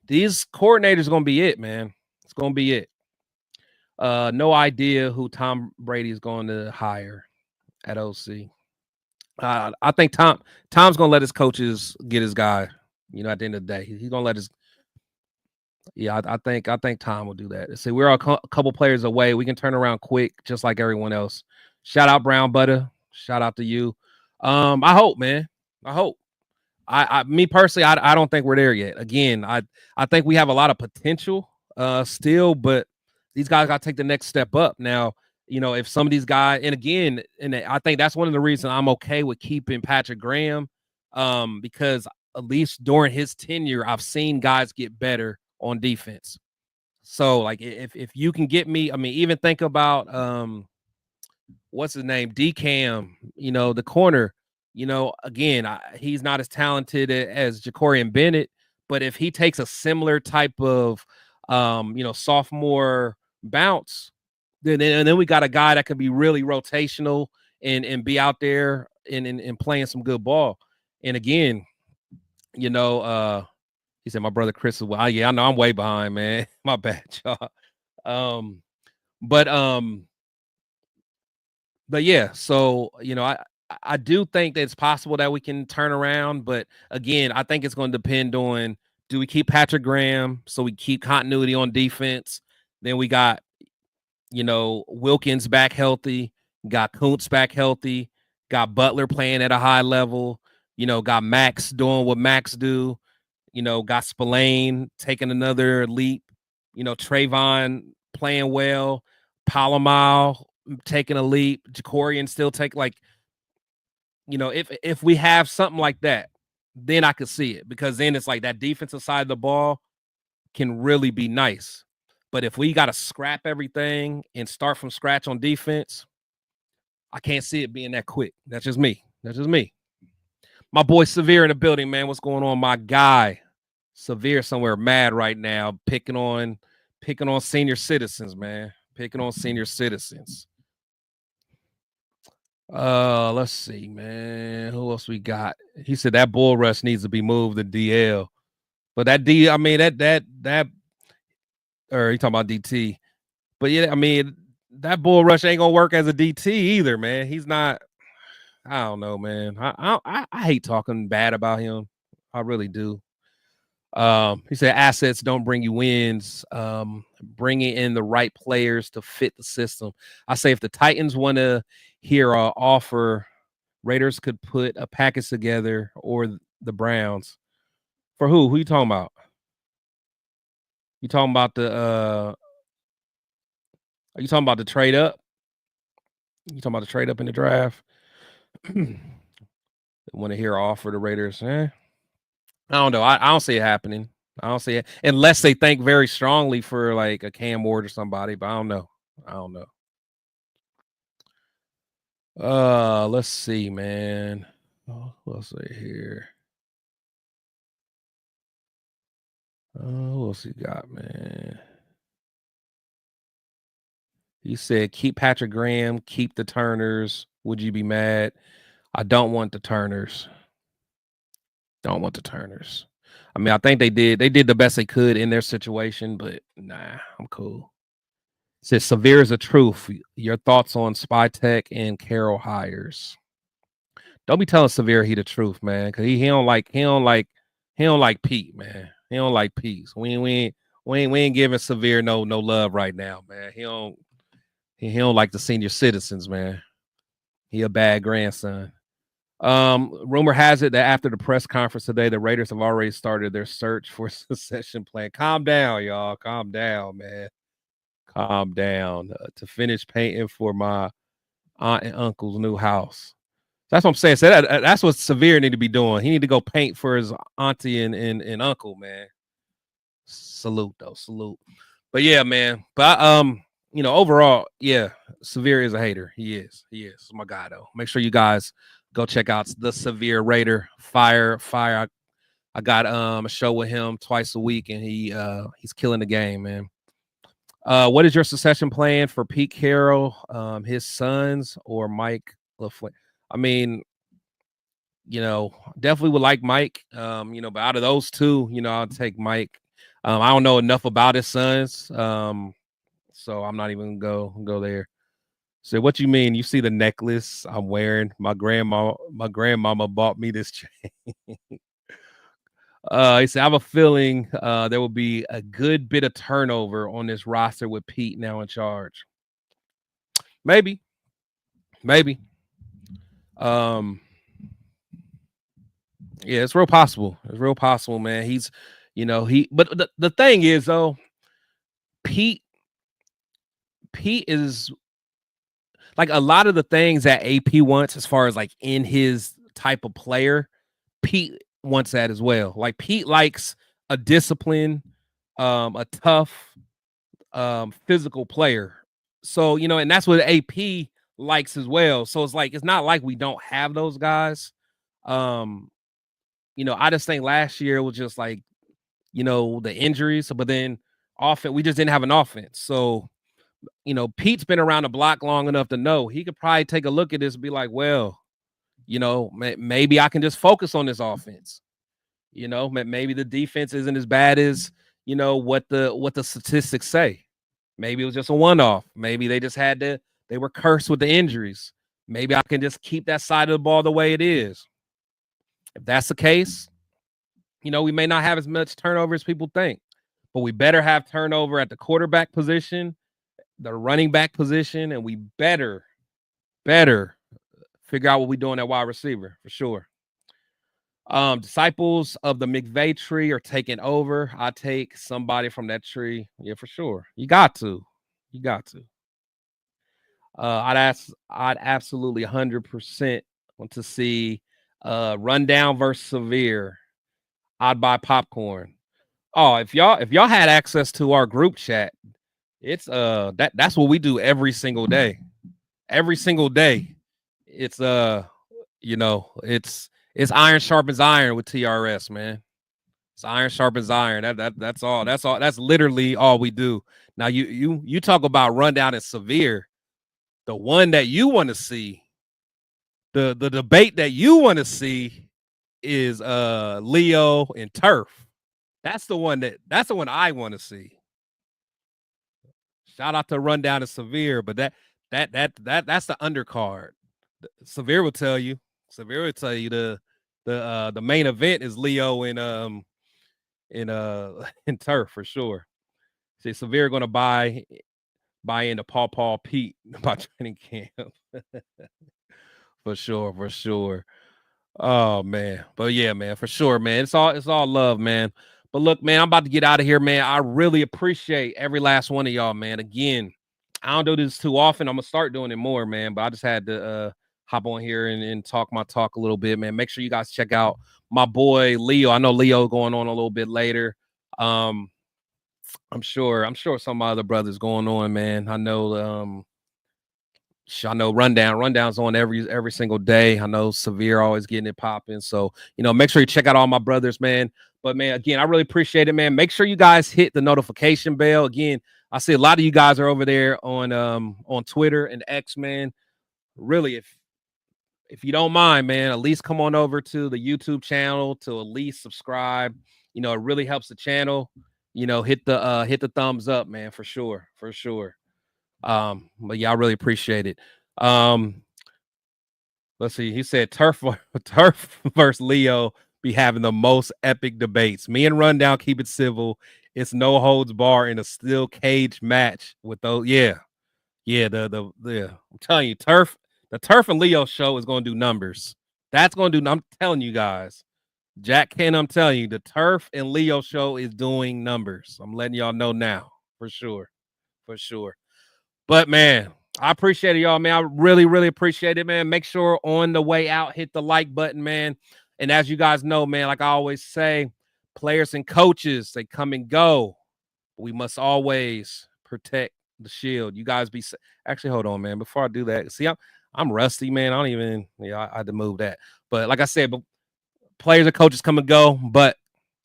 coordinators are gonna be it, man. It's gonna be it. No idea who Tom Brady is going to hire at OC. I think Tom's gonna let his coaches get his guy. At the end of the day, he's gonna let his. Yeah, I think Tom will do that. See, we're a couple players away. We can turn around quick, just like everyone else. Shout out Brown Butter. Shout out to you. I hope, man. I hope. Me personally, I don't think we're there yet. Again, I think we have a lot of potential still, but these guys got to take the next step up. Now, if some of these guys, and again, and I think that's one of the reasons I'm okay with keeping Patrick Graham, because at least during his tenure, I've seen guys get better on defense. So, like, if you can get me, I mean, even think about what's his name, DCam, the corner. Again, he's not as talented as Jacorian Bennett, but if he takes a similar type of, sophomore bounce, then we got a guy that could be really rotational and be out there and playing some good ball. And again, he said my brother Chris is well. Yeah, I know I'm way behind, man. My bad, y'all. But yeah, so I do think that it's possible that we can turn around, but again, I think it's going to depend on, do we keep Patrick Graham so we keep continuity on defense? Then we got, Wilkins back healthy, got Kuntz back healthy, got Butler playing at a high level, got Max doing what Max do, got Spillane taking another leap, Trayvon playing well, Palomal taking a leap, Jacorian still take if we have something like that, then I could see it, because then it's like that defensive side of the ball can really be nice. But if we got to scrap everything and start from scratch on defense, I can't see it being that quick. That's just me. My boy Severe in the building, man. What's going on, my guy? Severe somewhere mad right now, picking on senior citizens, man. Picking on senior citizens. Let's see, man. Who else we got? He said that bull rush needs to be moved to DL. But that D, I mean, that or you talking about DT. But yeah, I mean, that bull rush ain't gonna work as a DT either, man. He's not. I don't know, man. I hate talking bad about him. I really do. He said assets don't bring you wins. Bringing in the right players to fit the system. I say if the Titans want to hear an offer Raiders could put a package together, or the Browns. For who? Who you talking about? You talking about the are you talking about the trade up? You talking about the trade up in the draft? Want to hear offer the Raiders? I don't know. I don't see it happening. I don't see it unless they think very strongly for like a Cam Ward or somebody, but I don't know. Let's see, man. What else I here? What else you got, man? He said, keep Patrick Graham, keep the Turners. Would you be mad? I don't want the Turners. Don't want the Turners. I mean, I think they did the best they could in their situation, but nah, I'm cool. It says severe is the truth. Your thoughts on Spytek and Carroll hires. Don't be telling Severe he the truth, man, because he don't like Pete, man. He don't like Pete. So we ain't giving Severe no love right now, man. He don't like the senior citizens, man. He a bad grandson. Rumor has it that after the press conference today, the Raiders have already started their search for a succession plan. Calm down, y'all. Calm down, man. Calm down. To finish painting for my aunt and uncle's new house. That's what I'm saying. So that's what Severe need to be doing. He need to go paint for his auntie and uncle, man. Salute, though. Salute. But yeah, man. But overall, yeah, Severe is a hater. He is. My guy, though. Make sure you guys go check out the Severe Raider Fire. I got a show with him twice a week, and he's killing the game, man. What is your succession plan for Pete Carroll, his sons, or Mike LaFleur? I mean, definitely would like Mike. But out of those two, I'll take Mike. I don't know enough about his sons, so I'm not even gonna go there. So, what you mean? You see the necklace I'm wearing? My grandmama bought me this chain. He said, I have a feeling there will be a good bit of turnover on this roster with Pete now in charge. Maybe. Yeah, it's real possible. It's real possible, man. He's, but the thing is, though, Pete is like a lot of the things that AP wants as far as like in his type of player, Pete wants that as well. Like Pete likes a disciplined, a tough, physical player. So, and that's what AP likes as well. So it's like, it's not like we don't have those guys. I just think last year was just like, the injuries, but then offense, we just didn't have an offense. So, Pete's been around the block long enough to know he could probably take a look at this and be like, well, maybe I can just focus on this offense. Maybe the defense isn't as bad as, what the statistics say. Maybe it was just a one-off. Maybe they just they were cursed with the injuries. Maybe I can just keep that side of the ball the way it is. If that's the case, we may not have as much turnover as people think, but we better have turnover at the quarterback position, the running back position, and we better figure out what we're doing at wide receiver for sure. Disciples of the McVay tree are taking over. I take somebody from that tree. Yeah, for sure. You got to. I'd absolutely 100% want to see Rundown versus Severe. I'd buy popcorn. Oh, if y'all had access to our group chat, it's that's what we do every single day. Every single day. It's it's iron sharpens iron with TRS, man. It's iron sharpens iron. That's all. That's literally all we do. Now you talk about Rundown and Severe. The one that you want to see, the debate that you want to see is Leo and Turf. That's the one I want to see. Shout out to Rundown and Severe, but that's the undercard. Severe will tell you. The main event is Leo and in Turf for sure. See, Severe gonna buy into Paul Pete by training camp. For sure, for sure. Oh man, but yeah, man, for sure, man. It's all love, man. But look, man, I'm about to get out of here, man. I really appreciate every last one of y'all, man. Again, I don't do this too often. I'm gonna start doing it more, man. But I just had to hop on here and talk my talk a little bit, man. Make sure you guys check out my boy Leo. I know Leo going on a little bit later. I'm sure some of my other brothers going on, man. I know Rundown's on every single day. I know Severe always getting it popping. So, make sure you check out all my brothers, man. But man, again, I really appreciate it, man. Make sure you guys hit the notification bell. Again, I see a lot of you guys are over there on Twitter and X, man. Really, if you don't mind, man, at least come on over to the YouTube channel to at least subscribe. It really helps the channel. Hit the thumbs up, man, for sure. For sure. But yeah, I really appreciate it. Let's see. He said Turf versus Leo be having the most epic debates. Me and Rundown keep it civil. It's no holds bar in a steel cage match with those. Yeah. I'm telling you, the Turf and Leo show is going to do numbers. That's going to do. I'm telling you guys, Jack Ken, I'm telling you, the Turf and Leo show is doing numbers. I'm letting y'all know now for sure. But man, I appreciate it, y'all, man. I really, really appreciate it, man. Make sure on the way out, hit the like button, man. And as you guys know, man, like I always say, players and coaches, they come and go. We must always protect the shield. You guys be actually, hold on, man. Before I do that, see, I'm rusty, man. I had to move that. But like I said, but players and coaches come and go, but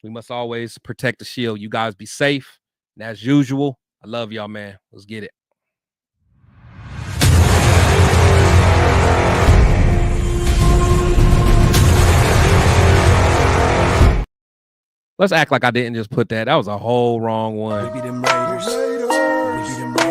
we must always protect the shield. You guys be safe. And as usual, I love y'all, man. Let's get it. Let's act like I didn't just put that. That was a whole wrong one. We be them Raiders. We be them Raiders.